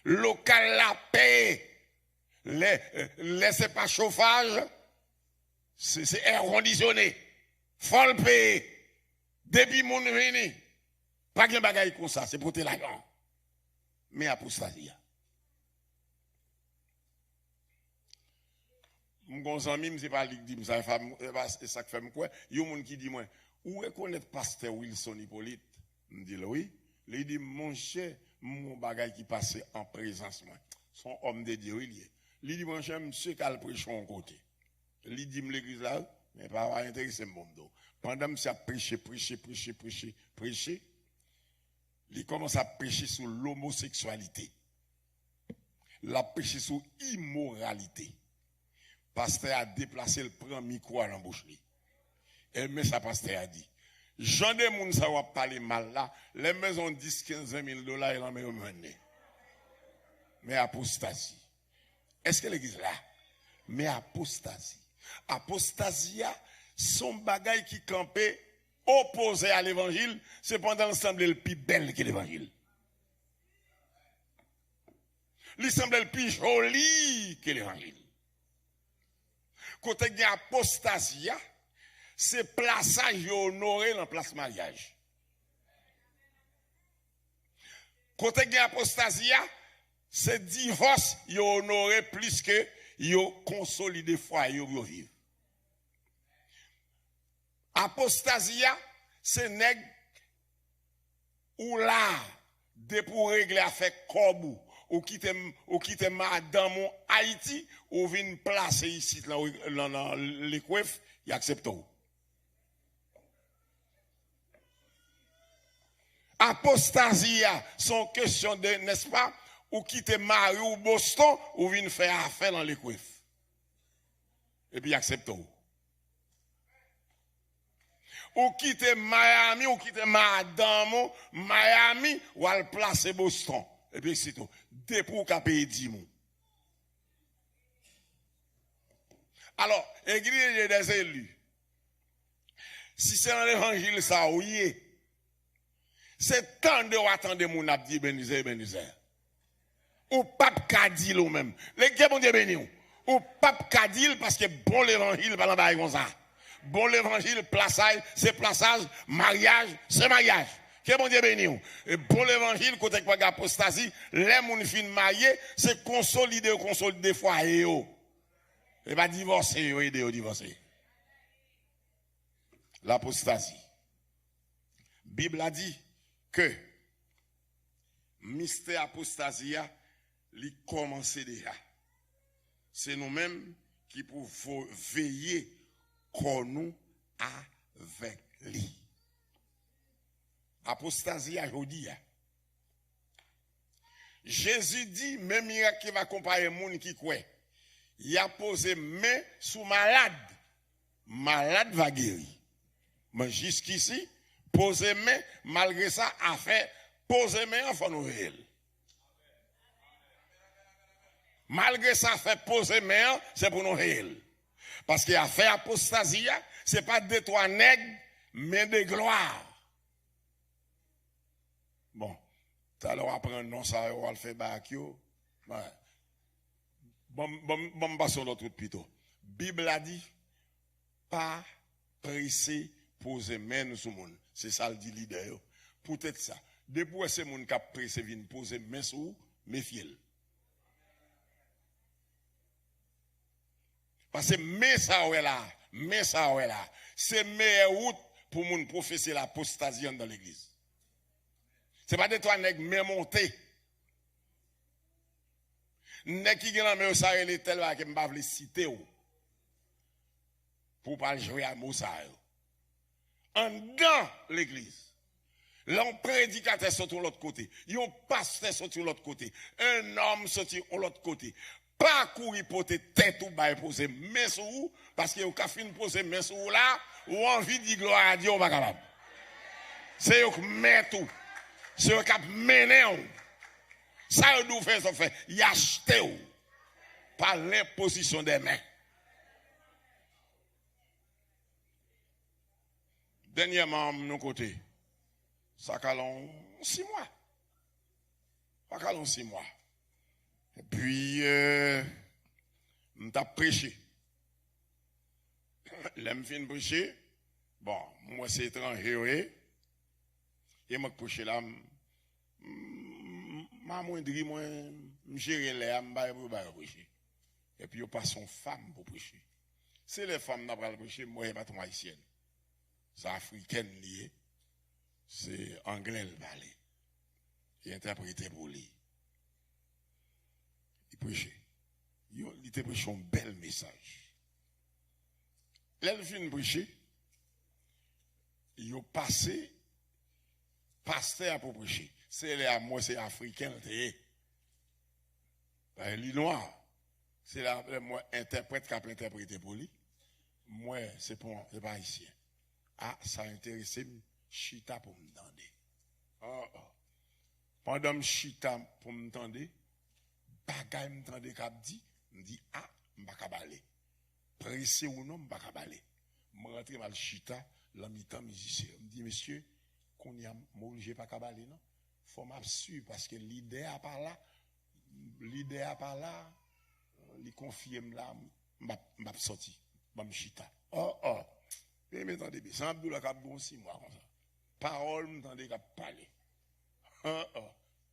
Local la paye. Laissez pas chauffage. C'est air conditionné. Faut le payer. Depuis mon venu. Pas de bagaille comme ça, c'est pour te l'argent. Mais apostasie. Mon ami, c'est pas lui qui dit ça, c'est ça que fait quoi. Il y a un qui dit moi, où est connaître pasteur Wilson Hippolyte? Je dis oui. Il dit mon cher, mon bagage qui passait en présence moi. Son homme de Dieu il est. Il dit mon cher, monsieur qui a le prêché en côté. Il dit l'église là, mais pas intéressé mon dos. Pendant que ça prêché, il commence à prêcher sur l'homosexualité. La prêché sur l'immoralité. Pasteur a déplacé le premier micro à l'embauche. Et mais ça pasteur a dit, Jean de moun ça va parler mal là, les maisons 10-15 000 $, il en met au mené. Mais apostasie. Est-ce que l'église là? Mais apostasie. Apostasia, son bagage qui campait opposé à l'évangile, c'est pendant l'ensemble le plus belle que l'évangile. Il semble le plus joli que l'évangile. Côté de apostasia, c'est plaçage honoré dans place mariage. Côté de apostasia, c'est divorce honoré plus que yo consolidé foyer yo vivre. Apostasia, c'est nèg ou là de pour régler affaire kobou ou quitte madame en Haïti ou vinn placer ici dans l'écoif, il accepte. Apostasia, son question de n'est-ce pas ou quitte Marie ou Boston ou vinn faire affaire dans l'écoif. Et puis accepte. Ou quitte Miami, ou quitte madame Miami, ou al placer Boston. Et puis c'est tout. Dès pour qu'à payer 10 mois. Alors, église des élus. Si c'est dans l'évangile ça, oui. C'est temps de attendre mon abdi Benizer. Ou pape Kadil ou même. Les gars, bon Dieu béni. Ou pape Kadil parce que bon l'évangile, pas dans comme ça. Bon l'évangile, plaçage, c'est plaçage, mariage, c'est mariage. Que bon Dieu béni. Et bon l'évangile, côté quoi apostasie, les moun fin mariés, c'est consolider foyer. Et pas divorcer, aider au divorcer. L'apostasie. Bible a dit que mystère apostasia, li commence déjà. C'est nous-mêmes qui pouvons veiller qu'on nous avec lui. Apostasie aujourd'hui. Jésus dit, même miracle qui va accompagner les gens qui croient. Il a posé main sous malade. Malade va guérir. Mais jusqu'ici, poser main, malgré ça, a fait poser main en Noël. Malgré ça, fait poser main, c'est pour Noël. Parce qu'il a fait apostasie, ce n'est pas des trois nègres, mais des gloires. Bon, tout à l'heure, après, non, ça, on va le faire back, yo. Bon, passons l'autre plutôt. Bible a dit, pas pressé, poser main sur le monde. C'est ça le dit leader. Peut-être ça. Depuis ces gens qui ont pressé, viennent poser main sur vous, méfiez-le. Parce que mais ça ouais là, c'est meilleure route pour moun professer l'apostasie dans l'église. C'est pas de toi nèg mais monter. Nèg qui gen mais ça les tel va que m'pa vle citer ou. Pour pas jouer à mot ça. En dans l'église. L'un prédicateur sorti de l'autre côté, un pasteur sorti de l'autre côté, un homme sorti de l'autre côté. Pas courir pour te tête ou bailler poser main sur vous, parce que vous avez fini poser main sur vous là, ou envie de dire gloire à Dieu, ou pas capable. C'est vous qui mettez tout. C'est vous qui menez. Ça, vous fait, ça fait. Y achetez par l'imposition des mains. Dernièrement, de nos côtés, Ça calon 6 mois. Ça calon 6 mois. Et puis, m't'a prêché. L'aime fin prêcher. Bon, moi c'est étranger, et moi prêcher là, ma moindre, moi, m'gérer les m'baye pour prêcher. Et puis, il pas son femme pour prêcher. C'est les femmes qui pas prêcher, moi, je pas ton haïtienne. C'est africaine liée. C'est anglais le parler. Il interprétait pour lui. Il prêchait. Il était prêché un bel message. L'elfine prêché, il a passé, pasteur pour prêcher. C'est là, moi, c'est africain, les noirs. C'est là, moi, interprète qui a interprété pour lui. Moi, c'est pas haïtien. Ah, ça a intéressé Chita pour me tendre. Pendant que Chita pour me tendre, bagay me tendre k'ap dit, me dit ah, m'pa kabalé. Pressé ou non, m'pa kabalé. Me rentre mal Chita, l'amitant musicien. Me dit monsieur, qu'on y a m'obligé pas kabalé non. Faut m'absuivre parce que l'idée à par là, li confirme là, m'a sorti, m'a Chita. Et m'entendez bien, c'est Abdoula k'ap bon 6 mois comme ça. Parole m'entendez k'ap parler.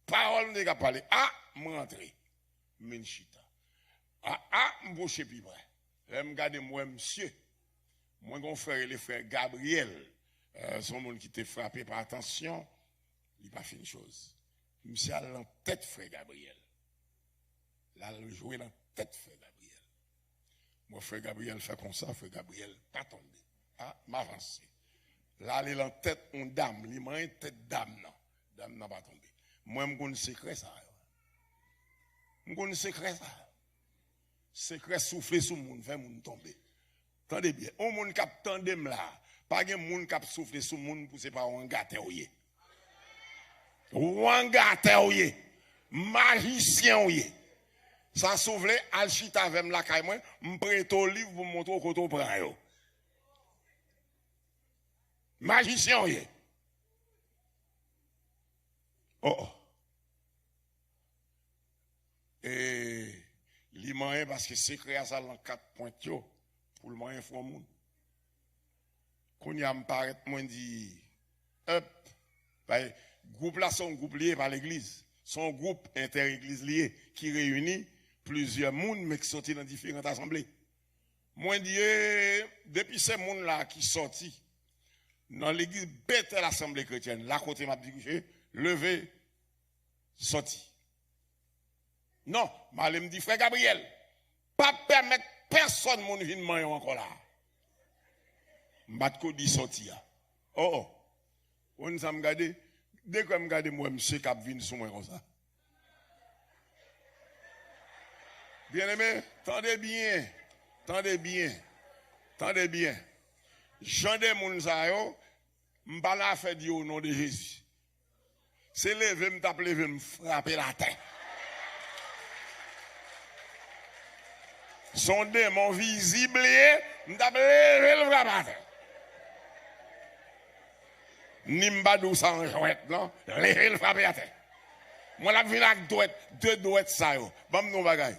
Parole m'entendez k'ap parler. Ah, m'rentrer. Menchita. M'bouche plus près. M'gade moi monsieur. Moi gon frère les frères Gabriel. Son monde qui t'est frappé par attention, il pas fait une chose. Monsieur a en tête frère Gabriel. Là le jouer dans tête frère Gabriel. Moi frère Gabriel fait comme ça, frère Gabriel pas tombé. M'avance. Là il en tête on dame, il m'a une tête dame non. Dame n'a pas tombé. Moi m'gonne secret ça. M'gonne secret ça. Secret souffler sur monde, fait monde tomber. Tendez bien, on monde cap tandem là, pas gen monde cap souffler sur monde pour c'est pas un gâté oyé. Ou gâté oyé. Magicien oyé. Ça souffler al chita avec la caille moi, m'prête au livre pour montrer ko to prend yo. Magicien oyé. Et il m'a parce que secret à ça dans 4 points pour le moyen font monde. Quand il me paraît moi dit groupe là son groupe lié par l'église, son groupe inter-église lié qui réunit plusieurs monde mais qui sorti dans différentes assemblées. Moi dit depuis ces monde là qui sorti dans l'église bête l'assemblée chrétienne, là côté m'a dit levé sorti. Non, je me dit, frère Gabriel, pas permettre personne mon vin manger encore là. M'bat ko di sorti. On ça me garder, dès que me garder moi monsieur cap vinn sur moi comme ça. Bien aimé, tendez bien. Jean de moun sa yo, m'pa la fait dire au nom de Jésus. C'est lever m'tape me frapper la tête. Son démon visible, m'tape lever le frappe. Nimbadou sans jouette, non? Lever le frappe la tête. Moi, la vine avec deux douettes ça yo. Bam nou bagay.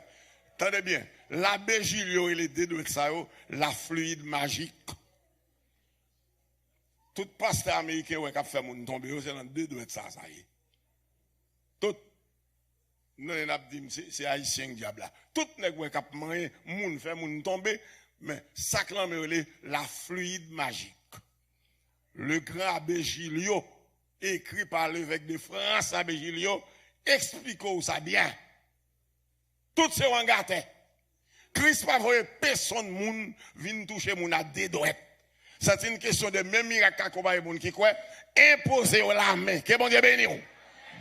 Tendez bien. L'abbé Julio et les deux douettes ça yo, la fluide magique. Tout pasteur américain qui a fait mon tomber, c'est dans deux douettes ça y est. Tout. Non, c'est haïtien diable là. Tout nèg qui a mangé, moun fait moun tomber, mais ça clame la fluide magique. Le grand abbé Julio, écrit par l'évêque de France, abbé Julio, explique ça bien. Tout c'est wangaté. Christ pas voye personne moun vinn toucher moun à deux douettes. C'est une question de même miracle à combattre moun qui quoi imposer la main. Que bon Dieu béni.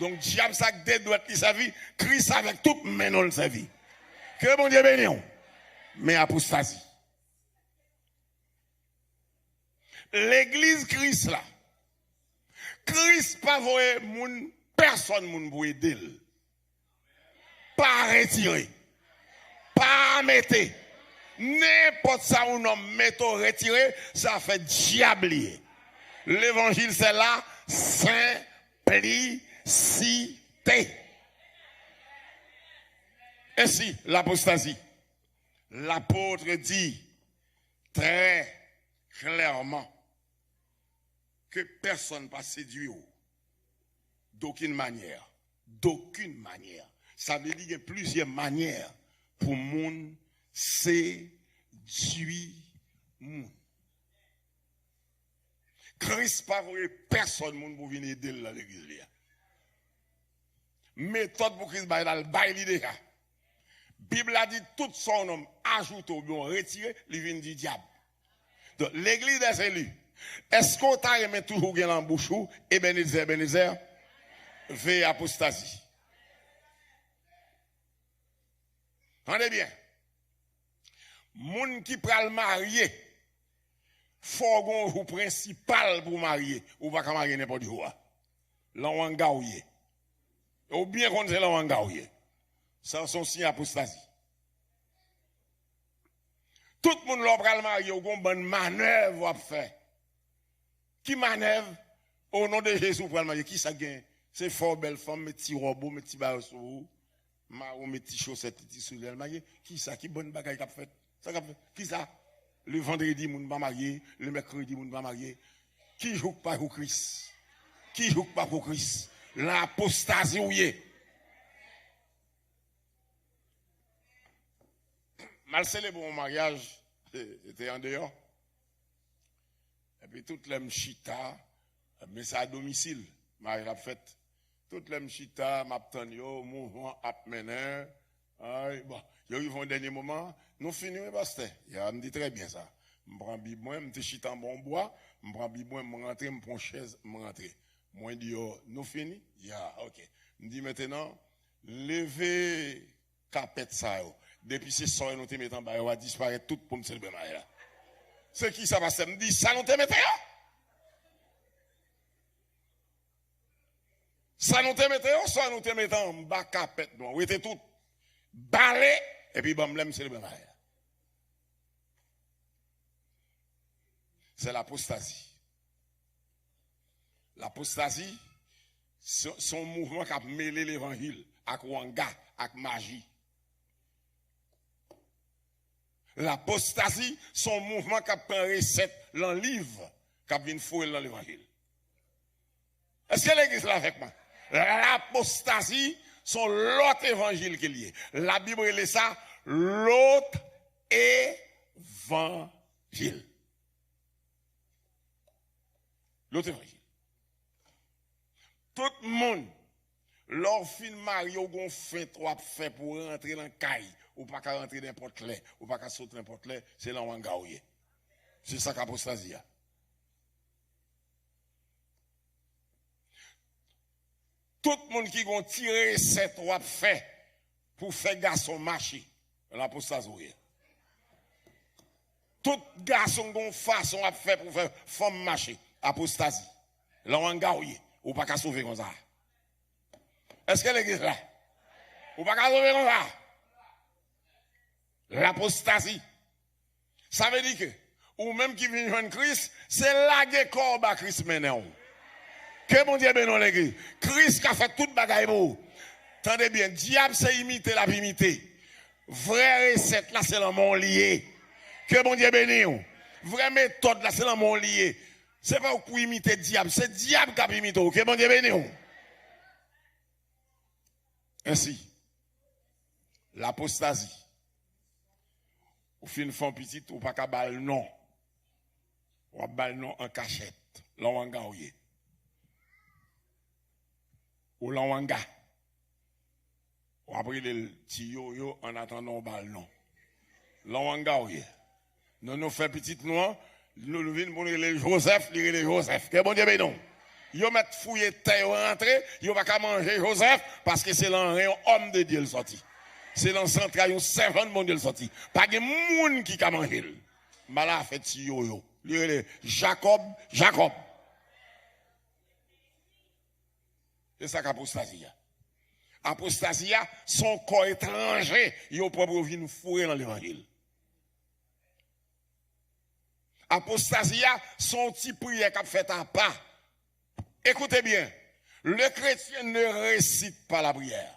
Donc diable ça deux douettes qui sa vie, Christ avec toute main dans sa vie. Que bon Dieu béni. Mais apostasie. L'église Christ là. Christ pas voye moun personne moun pour aider. Pas retirer. Pas mettre. N'importe ça où nous mettons retiré, ça fait diablier. L'évangile c'est là, simplicité. Ainsi, l'apostasie. L'apôtre dit très clairement que personne ne va séduire d'aucune manière. D'aucune manière. Ça veut dire qu'il y a plusieurs manières pour moun séduire moun. Christ pas personne moun pour venir aider dans l'église. Méthode pour Christ bail l'idée. Bible a dit tout son homme ajoute au bon retiré, il vient du diable. Donc l'église des élus. Est-ce qu'on t'a aimé toujours gagner en bouche ou Ebenezer veille apostasie. Entendez bien. Moun qui pral marier faut gon jour principal pour marier ou pas marier n'importe où. L'enwanga ouye. Ou bien qu'on c'est l'enwanga ouye. Ça son signe apostasie. Tout le monde l'a pral marier ou gon bonne manœuvre à faire. Qui manœuvre au nom de Jésus pral marier qui ça gagne? C'est fort belle femme, mes petits robots, mes petits barreaux, mes petits chaussettes, mes petits souliers marier. Qui ça? Qui bonne bagaille qu'a fait? Ça qu'a fait? Qui ça? Le vendredi, moun va marier. Le mercredi, moun va marier. Qui joue pas pour Christ? Qui joue pas pour Christ? L'apostasie ou yé. Mal célébré mon mariage, c'était en dehors. Et puis toutes les mchita, mais c'est à domicile, mariage a fait. Toutes les mchita, m'abtenio, mouvement apmener. Bon, ils vont au dernier moment, nous finissons, pasteur. Il me dit très bien ça. Je prends bibouin, je chita en bon bois, je prends bibouin, je rentre, je prends chaise, je rentre. Moi, je dis, nous finissons? Ok. Je dis maintenant, levez capette ça. Depuis ce soir, nous te mettons en bas, on va disparaître tout pour me célébrer. C'est qui ça passe? Me dit, ça nous te mettons? Ça nous te mettons, soit nous te mettons en bas capette. Vous êtes tout balé, et puis bon, me célébrer. C'est l'apostasie. L'apostasie, son mouvement qui a mêlé l'évangile avec wanga, avec magie. L'apostasie, son mouvement qui a pris recette dans le livre, qui a venu fouiller dans l'évangile. Est-ce que l'église là avec moi? L'apostasie, son l'autre évangile qui est lié. La Bible est ça, l'autre évangile. L'autre évangile. Tout le monde, leur fin Mario gon fin trop fait pour rentrer dans le caille, ou pas qu'à rentrer n'importe là, ou pas qu'à sauter n'importe là, c'est là où on gaouye. C'est ça qu'apostasie. Tout le monde qui gon tiré ces trois faits pour faire garçon marcher, l'apostasie. Tout garçon gon façon à faire pour faire femme marcher, apostasie. Là on gaouye. Ou pas qu'à sauver comme ça. Est-ce que l'église là? Ou pas qu'à sauver comme ça? L'apostasie. Ça veut dire que, ou même qui vient joindre Christ, c'est la guerre corps à Christ maintenant. Que mon Dieu bénisse l'église. Christ qui a fait toute bagaille pour. Tendez bien, diable c'est imiter la imiter. Vraie recette là c'est l'amour lié. Que mon Dieu bénisse. Vraie méthode là c'est l'amour lié. C'est pas pour imiter le diable, c'est le diable qui a imité. Ok, bon Dieu béni. Ainsi, l'apostasie. Ou fin fond petit, ou pas qu'à bal non. Ou à bal non en cachette. L'enwanga ouye. Ou l'enwanga. Ou après le petit yo en attendant bal non. L'enwanga ouye. Nous fait petit noir. Nous venons pour les Joseph, les Joseph. Que bon Dieu bénon. Ils mettent fouiller terre rentrer, ils va pas manger Joseph parce que c'est l'un homme de Dieu le sorti. C'est dans central un servant de mon Dieu le sorti. Pas de monde qui a mangé. Mala fait si yo. Jacob. C'est ça qu'apostasie. Apostasie, son corps étranger, il a propre vie nous fourrer dans l'évangile. Apostasia, son petit prière qu'a fait à pas. Écoutez bien, le chrétien ne récite pas la prière.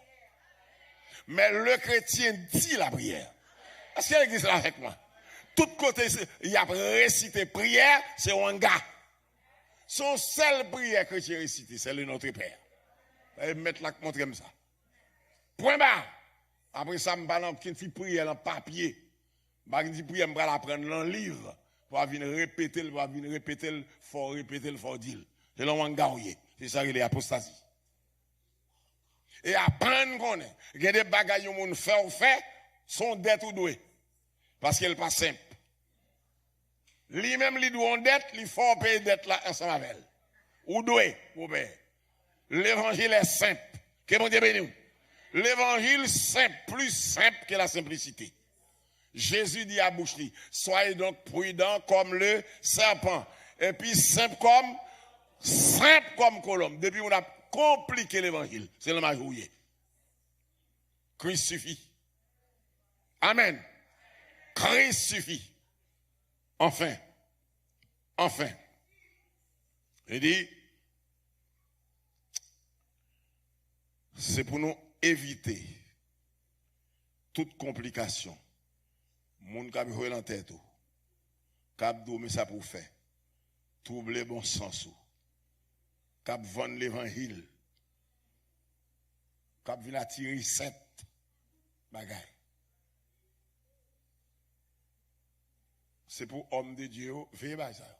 Mais le chrétien dit la prière. Est-ce qu'il existe là avec moi? Tout côté, il y a récité prière, c'est un gars. Son seul prière que j'ai récité, c'est le Notre Père. Et mettre la montre comme ça. Point barre. Après ça, je parle d'une petite prière en papier. Je dis prière, je vais la prendre dans le livre. Pour venir répéter, faut répéter, faut dire. C'est l'homme gaouillé. C'est ça qu'il est apostasie. Et apprendre qu'on est. Il y a des bagages où on fait ou fait, sont dettes ou doués. Parce qu'elle n'est pas simple. Lui-même, il doit en dette, il faut payer dette là ensemble avec elle. Ou doué, pour payer. L'évangile est simple. Que mon Dieu bénisse. L'évangile simple, plus simple que la simplicité. Jésus dit à Bouchli, soyez donc prudents comme le serpent. Et puis simple comme colombe. Depuis on a compliqué l'évangile, c'est le majouillé. Christ suffit. Amen. Christ suffit. Enfin. Il dit, c'est pour nous éviter toute complication. Moun k'ap joué dans tête ou. K'ap dou mais ça pour faire. Troubler bon sens ou. K'ap vendre l'évangile. K'ap vin attirer 7 bagay. C'est pour homme de Dieu, veillez pas ça.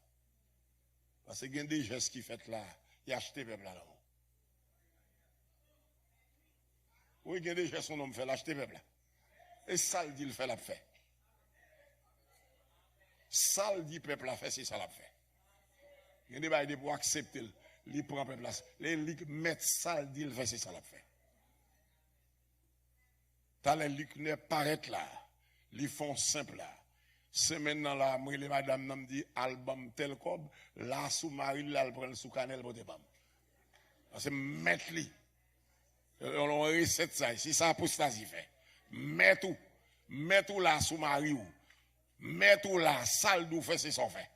Parce que il y a des gestes qui fait là, il a acheté peuple là. Oui, il y a des gestes son homme fait l'acheter peuple là. Et ça le dit le fait l'a fait. Ça le dit peuple l'a fait, c'est ça l'a fait. Il y a des bails pour accepter, il prend peuple là. Les mettent ça le dit le fait, c'est ça l'a fait. T'as les liques paraît là, ils font simple là. C'est maintenant là, moi les madame me dit album tel cob, là sous Marie là elle prend sous cannelle pour te bam. C'est mettre li. On recette ça, si ça apostasie fait. Mets tout là sous Marie ou. Mets tout là, sale d'où fait c'est son fait.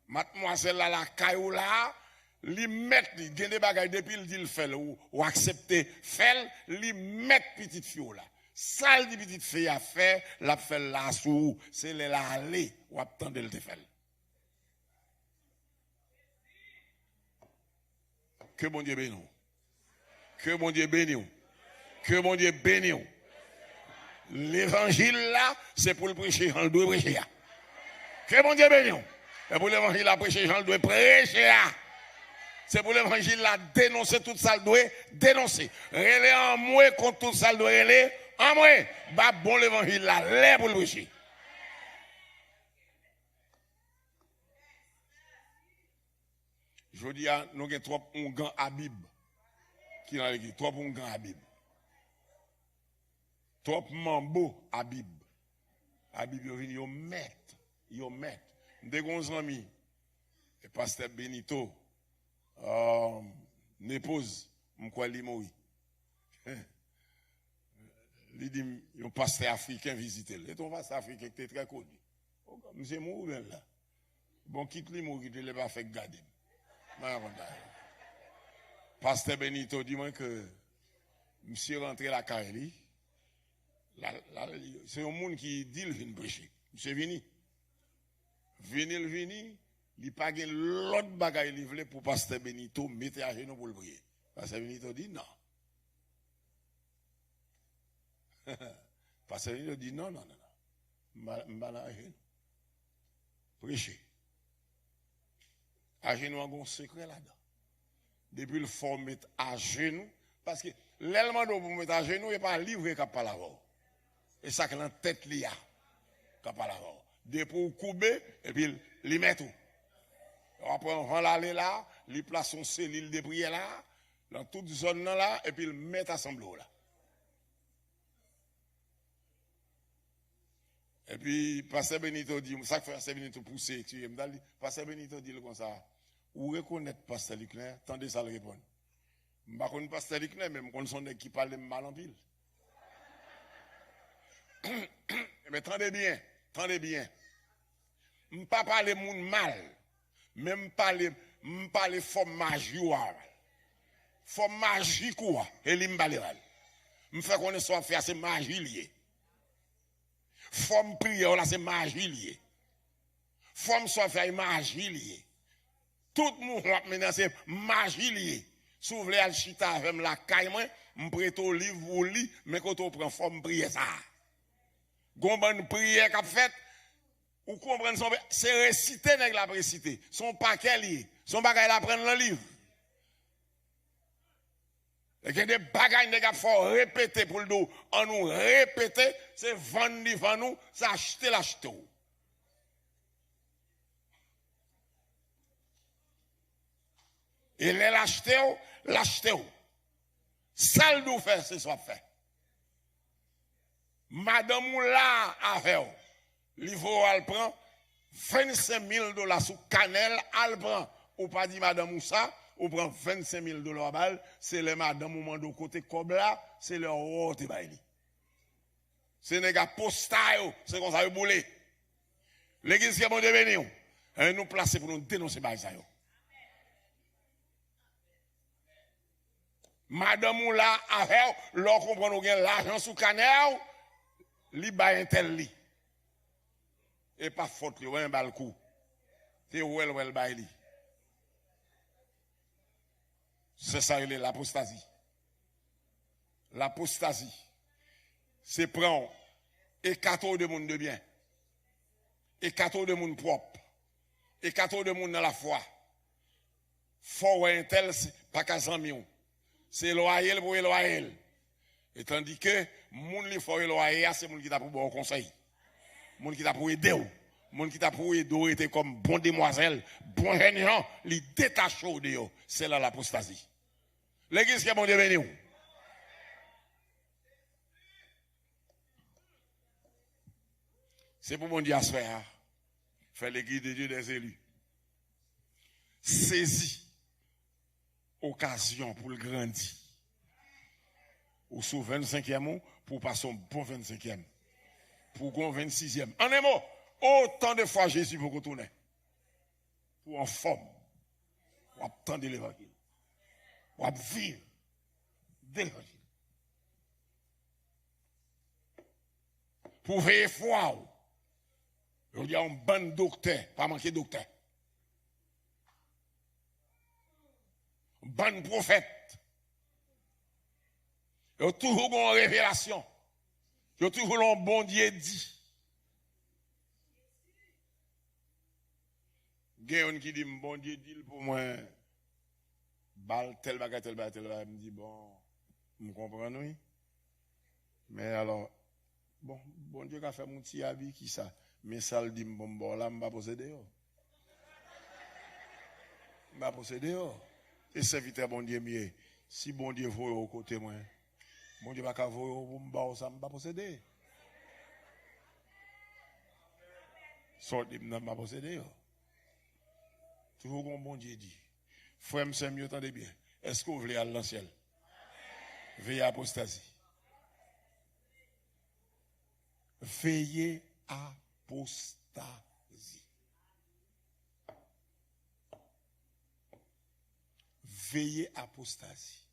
Mademoiselle là la caillou là, li met li gen des bagages depuis il dit le fait ou accepter fait, li met petite fille là. Ça dit petite fille a fait, la fait là sous, c'est la aller ou attendre le te fait. Que mon Dieu bénisse. Que mon Dieu bénisse. Que mon Dieu bénisse. L'évangile là, c'est pour le prêcher, on doit prêcher. Que mon Dieu bénisse. Et pour l'évangile là, prêcher, on doit prêcher. C'est pour l'évangile là, dénoncer tout ça, doit dénoncer. Relais en moi contre tout ça, doit relais en moi. Bah bon l'évangile là, l'air pour le prêcher. Je dis à nous avons trop un grand Habib qui dans l'église, trop un grand Habib. Trop mambo Habib. Habib yo vini yo met. Dès qu'on ami et pasteur Benito n'épouse m'kwa li mouri. Li dit un pasteur africain visiter. Et ton pasteur africain qui était très connu. Monsieur mouri là. Bon quitte li mouri, il l'a pas fait garder. Pasteur Benito dit-moi que monsieur rentré la Kaili, c'est un monde qui dit le vin prêcher. Monsieur vini, il n'y a pas de l'autre bagaille livré pour pasteur Benito mettre à genoux pour le prier. Pasteur Benito dit non. Pasteur Benito dit non. M'bala à genoux. Prêcher. À genoux, on a un secret là-dedans. Depuis le faut mettre à genoux, parce que l'élément pour mettre à genoux, il n'est pas livré qu'à pas l'avoir. Et ça que la tête li a, qu'à pas l'avoir. Depuis le couper, et puis il met tout. Après, on va aller là, il place son cellule de prière là, dans toute zone là, et puis il met assemblée là. Et puis, Pasteur Benito dit, ça que Pasteur Benito pousse, Pasteur Benito dit comme ça, ou reconnaître Pasteur Leclerc, tendez ça le répondre. Je ne connais pas Pasteur Leclerc, mais je connais son qui parle mal en pile. Mais tendez bien. Je ne pas parler de monde mal. Même parler forme magie ou forme magie quoi et li m'parler me fait connaître soit faire c'est magie lié forme prière là c'est magie lié forme soit faire magie lié tout le monde maintenant c'est magie lié s'ouvre al chita avec la caille moi m'prête au livre ou li mais quand on prend forme prière ça gon bonne prière qu'a fait ou comprendre son c'est réciter nèg la réciter son paquet lié son bagage la prendre dans livre. Il y a des bagages qu'il faut répéter pour nous. En nous répéter, c'est vendre devant nous, c'est acheter l'acheter. Et l'acheter. Ça le nous fait, c'est ça fait. Madame là avec livre elle prend $25,000 sous cannelle, elle prend. Ou pas dit madame Moussa. Ou prend $25,000 à balle, c'est les madame ou mando côté comme là, c'est leur rote baili. C'est les gars postayo, c'est comme ça boulé. L'église qui est bon devenir, nous placer pour nous dénoncer bail ça yo. Madame ou là avec leur comprendre ou gain l'argent sous canel, li ba intel li. Et pas faute li, ouais un bal coup. C'est wel baili. C'est ça, l'apostasie. L'apostasie, c'est prendre et 14 de monde de bien, et 14 de monde propre, et 14 de monde dans la foi. Faut un tel, pas qu'à 100 millions. C'est loyal pour loyal. Et tandis que, moun li faut loyal, c'est moun qui t'a pour bon conseil. Moun qui t'a pour aider ou. Moun qui t'a pour aider était comme bon demoiselle, bon jeune gens, li détache de yo. C'est là l'apostasie. L'église qui est bon Dieu béni. C'est pour mon Dieu à se faire. Faire l'église de Dieu des élus. Saisis occasion pour le grandir. Ou sous 25e pour passer un bon 25e. Pour un 26e. En un mot, autant de fois Jésus pour retourner. Pour en forme. Pour attendre l'évangile. Pour vivre de l'évangile. Pour veiller foi. Il y a un bon docteur, pas manquer docteur. Un bon prophète. Il y a toujours une révélation. Il y a toujours un bon Dieu dit. Il y a un qui dit, bon Dieu dit pour moi. Tel bagage, me dit, bon, vous comprenez, oui? Mais alors, bon Dieu a fait mon petit habit, qui ça? Mais ça le dit, bon, là, je ne vais pas posséder. Je ne vais pas posséder. Et serviteur, bon Dieu, mieux. Si bon Dieu voit au côté, moi, bon Dieu va pas voir au bas, ça ne va pas posséder. Sorti, je ne vais pas posséder. Toujours comme bon Dieu dit. Frère, c'est mieux, attendez bien. Est-ce que vous voulez aller dans le ciel? Veillez à apostasie. Veillez à apostasie. Veillez à apostasie.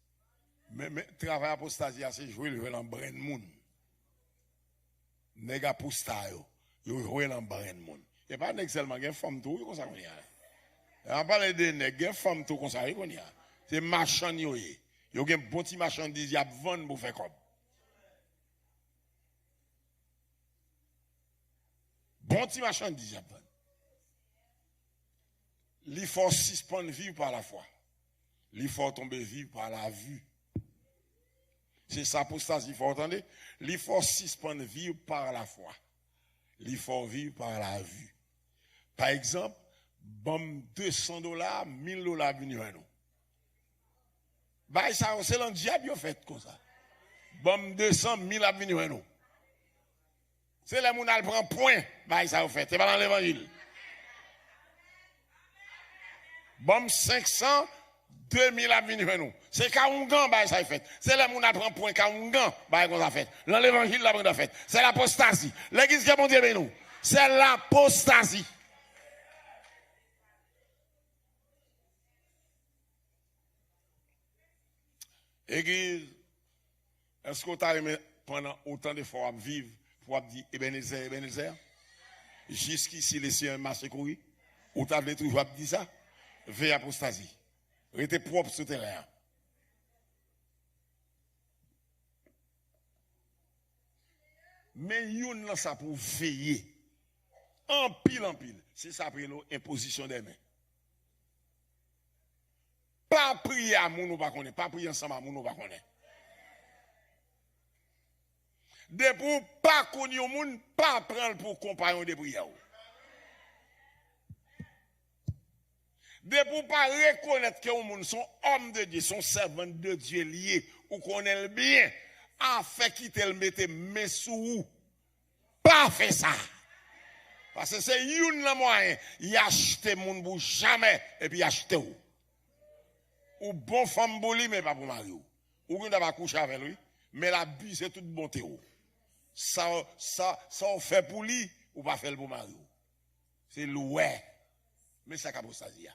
Mais travail apostasie, c'est jouer le l'embrun de monde. Nèg apostat yo jouer l'embrun de monde. Et pas nèg seulement gen femme tout comme ça qu'on y a. On parle de nèg gen femme tout comme ça qu'on y a. C'est marchand yo yé. Yo gen bon petit marchandise y a vendre pour faire comme. Bon petit marchandise y a vendre. Il faut suspendre vivre par la foi. Il faut tomber vivre par la vue. C'est ça apostasie, il faut entendre. Il faut suspendre vivre par la foi. Il faut vivre par la vue. Par exemple, bon $200, $1,000 venir à nous. Bah, ça, c'est le diable qui fait comme ça. Bon 200, 1000 à venir à nous. C'est les gens qui prennent point, bah, ça fait. C'est pas dans l'évangile. Bon 500, 2000 à venir à nous. C'est Kaungan, bah, ça fait. C'est les gens qui prennent point, Kaungan, bah, ça fait. Dans l'évangile, ça fait. C'est l'apostasie. L'église qui est bon Dieu, nous. C'est l'apostasie. Église, est-ce que tu as aimé pendant autant d'efforts à vivre pour dire Ebenezer, Ebenezer? Jusqu'ici, les cieux marché courir. Ou tu as toujours dit ça? Veille apostasie. Restez propre sur le terrain. Mais yon nan ça pour veiller. En pile. C'est ça pour l'imposition des mains. Pas prier à moun ou pas connaître. Pas prier ensemble à moun ou pas connaître. De pour pas connaître au moun, pas prendre pour compagnon de prière. De pour pas reconnaître que au moun sont hommes de Dieu, sont servants de Dieu liés, ou connaît le bien, a fait quitter le mettre mais sous pas fait ça. Parce que c'est une la moyen, il achète moun pour jamais et puis acheter ou bon femme pour lui mais pas pour mari ou on va coucher avec lui mais la vie c'est toute bonté ou ça on fait pour lui ou pas faire pour mari ou c'est loué mais ça capostasia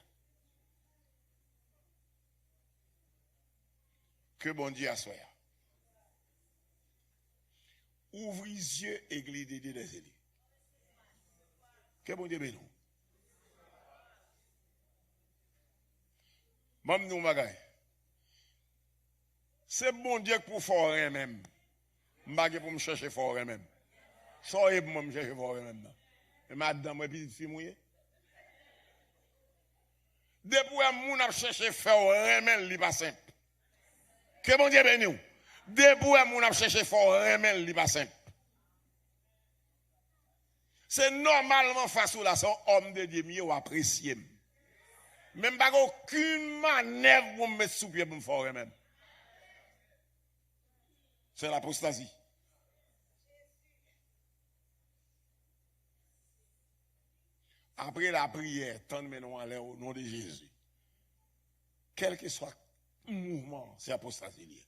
que bon Dieu a soya ouvre les yeux église des élus que bon Dieu bénisse. Mam nou bagay. C'est bon Dieu pour faire même. M'bagay pour me chercher faire même. Soyez pour me chercher faire même. Et madame et petite fille mouillé. Depuis moun a cherché faire même li pas simple. Que bon Dieu bénisse. Depuis moun a cherché faire même li pas simple. C'est normalement face à son homme de Dieu mieux apprécié. Même pas aucune manœuvre pour me mettre sous pied pour me faire même. C'est l'apostasie. Après la prière, tendez nous en l'air au nom de Jésus. Quel que soit le mouvement, c'est apostasie.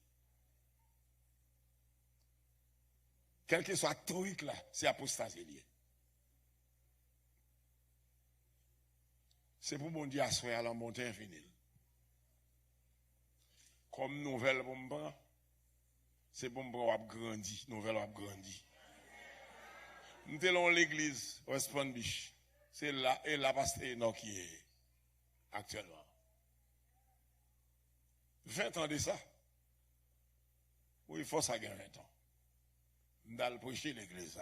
Quel que soit le truc là, c'est apostasie. C'est pour mon Dieu assoyer à la montée infinie. Comme nouvelle pour me prendre, c'est pour me prendre grandi, nouvelle a grandi. Nous sommes l'église West Palm Beach. C'est là et là pasteur qui est actuellement. 20 ans de ça. Oui, il faut ça gagner 20 ans. Nous allons prêcher l'église.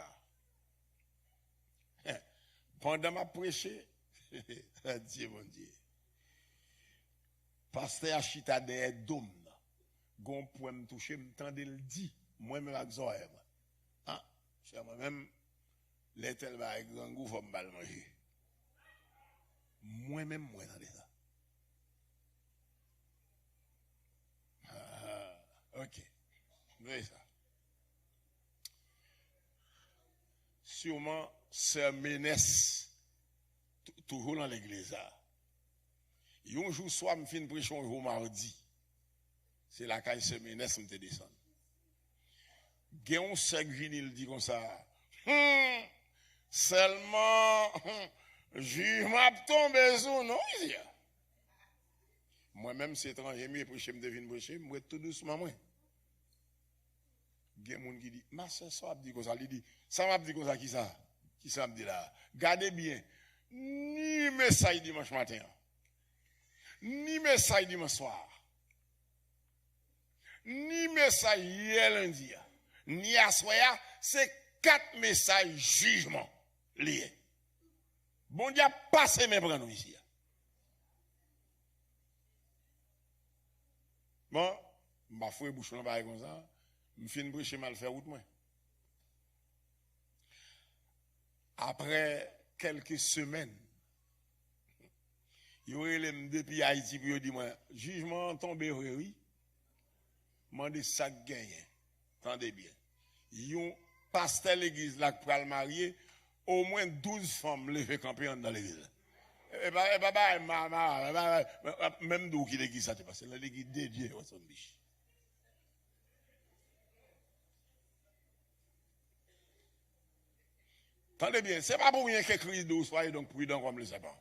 Pendant ma prêcher, Dieu mon Dieu. Pasteur Achita de Dom. Gon pour me toucher, me tendre le dit. Moi-même avec Zoé. Ah, cher moi-même, les tel va avec grand goût, faut me mal manger. Moi-même, moi, dans ça. Ok. Voyez ça. Sûrement, c'est Ménès. Toujours dans l'église. Un jour soir, je finis prêcher un jour mardi. C'est la caille semaine, je me descends. Géon sec vinyle dit comme ça. Seulement, je m'a tombé sur non. Moi-même, c'est étranger, mais prêcher, je devine prêcher, je tout doucement. Géon moun qui dit, ma soeur, ça m'a dit comme ça. Il dit, ça m'a dit comme ça, qui ça? Qui ça me dit là? Gardez bien. Ni message dimanche matin, ni message dimanche soir, ni message hier lundi, ni à soir, c'est 4 messages jugement liés. Bon Dieu, passez mes bras nous ici. Bon, je vais faire bouchon comme ça, je finis de prêcher mal faire route moi. Après quelques semaines, il y aurait les depuis Haïti pour dire moi jugement tombé oui. Mandé ça gagné. Attendez bien. Yon pasteur l'église là pour le marier au moins 12 femmes lever camper dans l'église. Et même d'où qui l'église ça c'est l'église dédiée au son biche. Attendez bien, c'est pas pour rien que Christ d'où soyez donc prudent comme le serpent.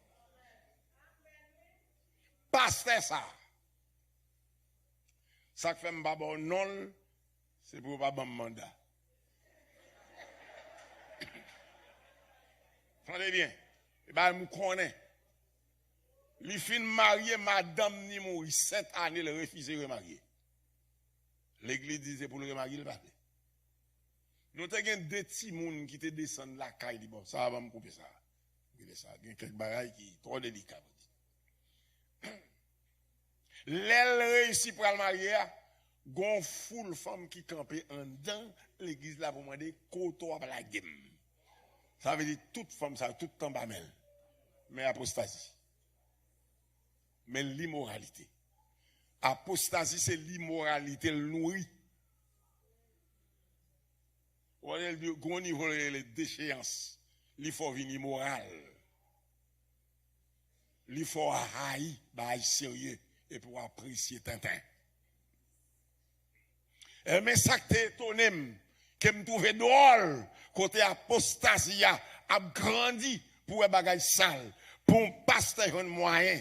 Pasteur ça. Ça fait m'pa bon non, c'est pour pas bon mandat. Entendez bien. Et ben me connaît. Li fin marié madame ni mourir 7 années le refuser remarier. L'église disait pour le remarier le pas. Nous avons deux petits moun qui te descendent la caille bon ça va me couper ça. Il y a quelques bagailles qui trop délicat. L'aile réussi pour le marier, gon foule femme qui campait en dedans l'église là pour demander koto à la game. Ça veut dire toute femme ça tout temps bamel. Mais apostasie. Mais l'immoralité. Apostasie c'est l'immoralité nourrie. On a le gros niveau les déchéances. Il faut venir moral. Il faut haïr, bah sérieux et pour apprécier Tintin. Mais ça qui est étonné, que me trouve drôle, côté apostasie a grandi pour un bagage sale, pour un pasteur un moyen.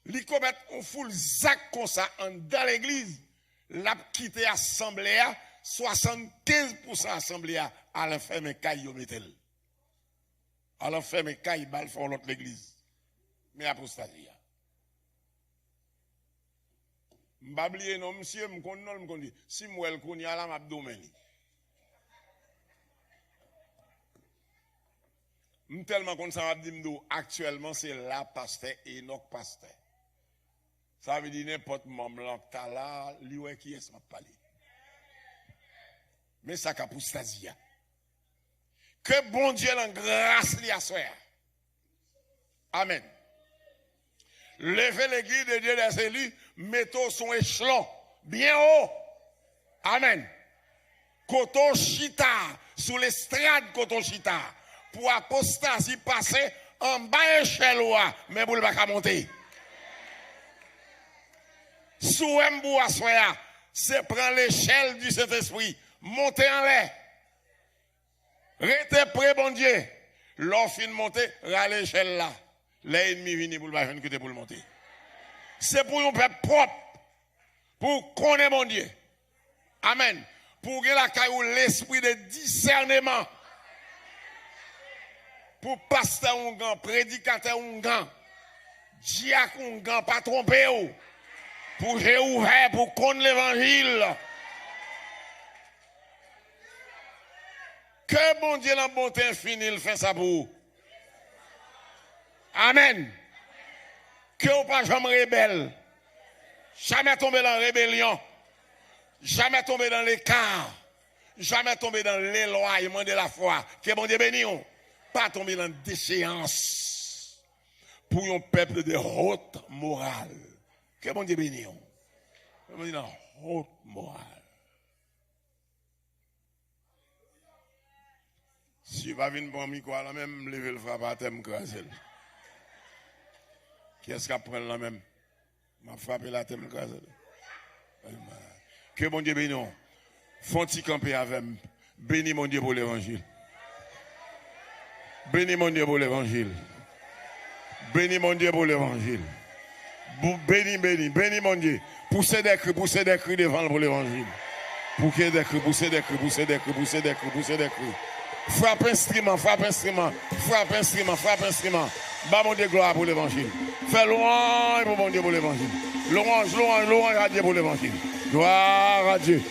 Il commet un foule zac comme ça dans l'église, l'a quitté l'assemblée, 75% assemblée à l'enfermer caille au métal. À l'enfermer caille bal font l'autre l'église. Mais apostasie. M'bablier non monsieur m'konn si m'wel konn ya la m'abdomen. Tellement qu'on ça dit actuellement c'est la pasteur Enoch pasteur. Ça veut dire n'importe membre là là, li wè qui est m'a parler. Mais ça apostasie. Que bon Dieu en grâce li a soir. Amen. Levez l'église de Dieu des élus, mettons son échelon bien haut. Amen. Koto chita, sous l'estrade koto chita, pour apostasie passer en bas échelle, mais pour le pas monter. Sous un bout à soya, c'est prendre l'échelle du Saint-Esprit, monter en l'air. Restez prêt, bon Dieu. L'offre de monter, à l'échelle là. L'ennemi vient pour le monter. C'est pour nous faire propre. Pour connaître mon Dieu. Amen. Pour que la caillou l'esprit de discernement. Pour pasteur un grand, prédicateur un grand, diacre un grand, pas tromper ou. Pour j'ai ouvert pour connaître l'évangile. Que bon Dieu la bonté infinie, il fait ça pour vous. Amen. Que vous pas jamais rebelle. Jamais tomber dans la rébellion. Jamais tomber dans l'écart. Jamais tomber dans l'éloignement de la foi. Que bon Dieu bénisse. Pas tomber dans la déchéance. Pour un peuple de haute morale. Que bon Dieu bénisse. Que bon Dieu dans haute morale. Si vous ne pas venir pour la même, lever le frappe à thème crasel. Qui est-ce qui prend la même? M'a frappé la thème crasel. Que bon Dieu bénisse. Font-ils camper avec moi. Bénis mon Dieu pour l'évangile. Bénis mon Dieu pour l'évangile. Bénis mon Dieu pour l'évangile. Bénis mon Dieu. Poussez des cris devant pour l'évangile. Poussez des cris. Frappe instrument. Bah mon Dieu, gloire pour l'évangile. Fais louange pour mon Dieu pour l'évangile. Louange à Dieu pour l'évangile. Gloire à Dieu.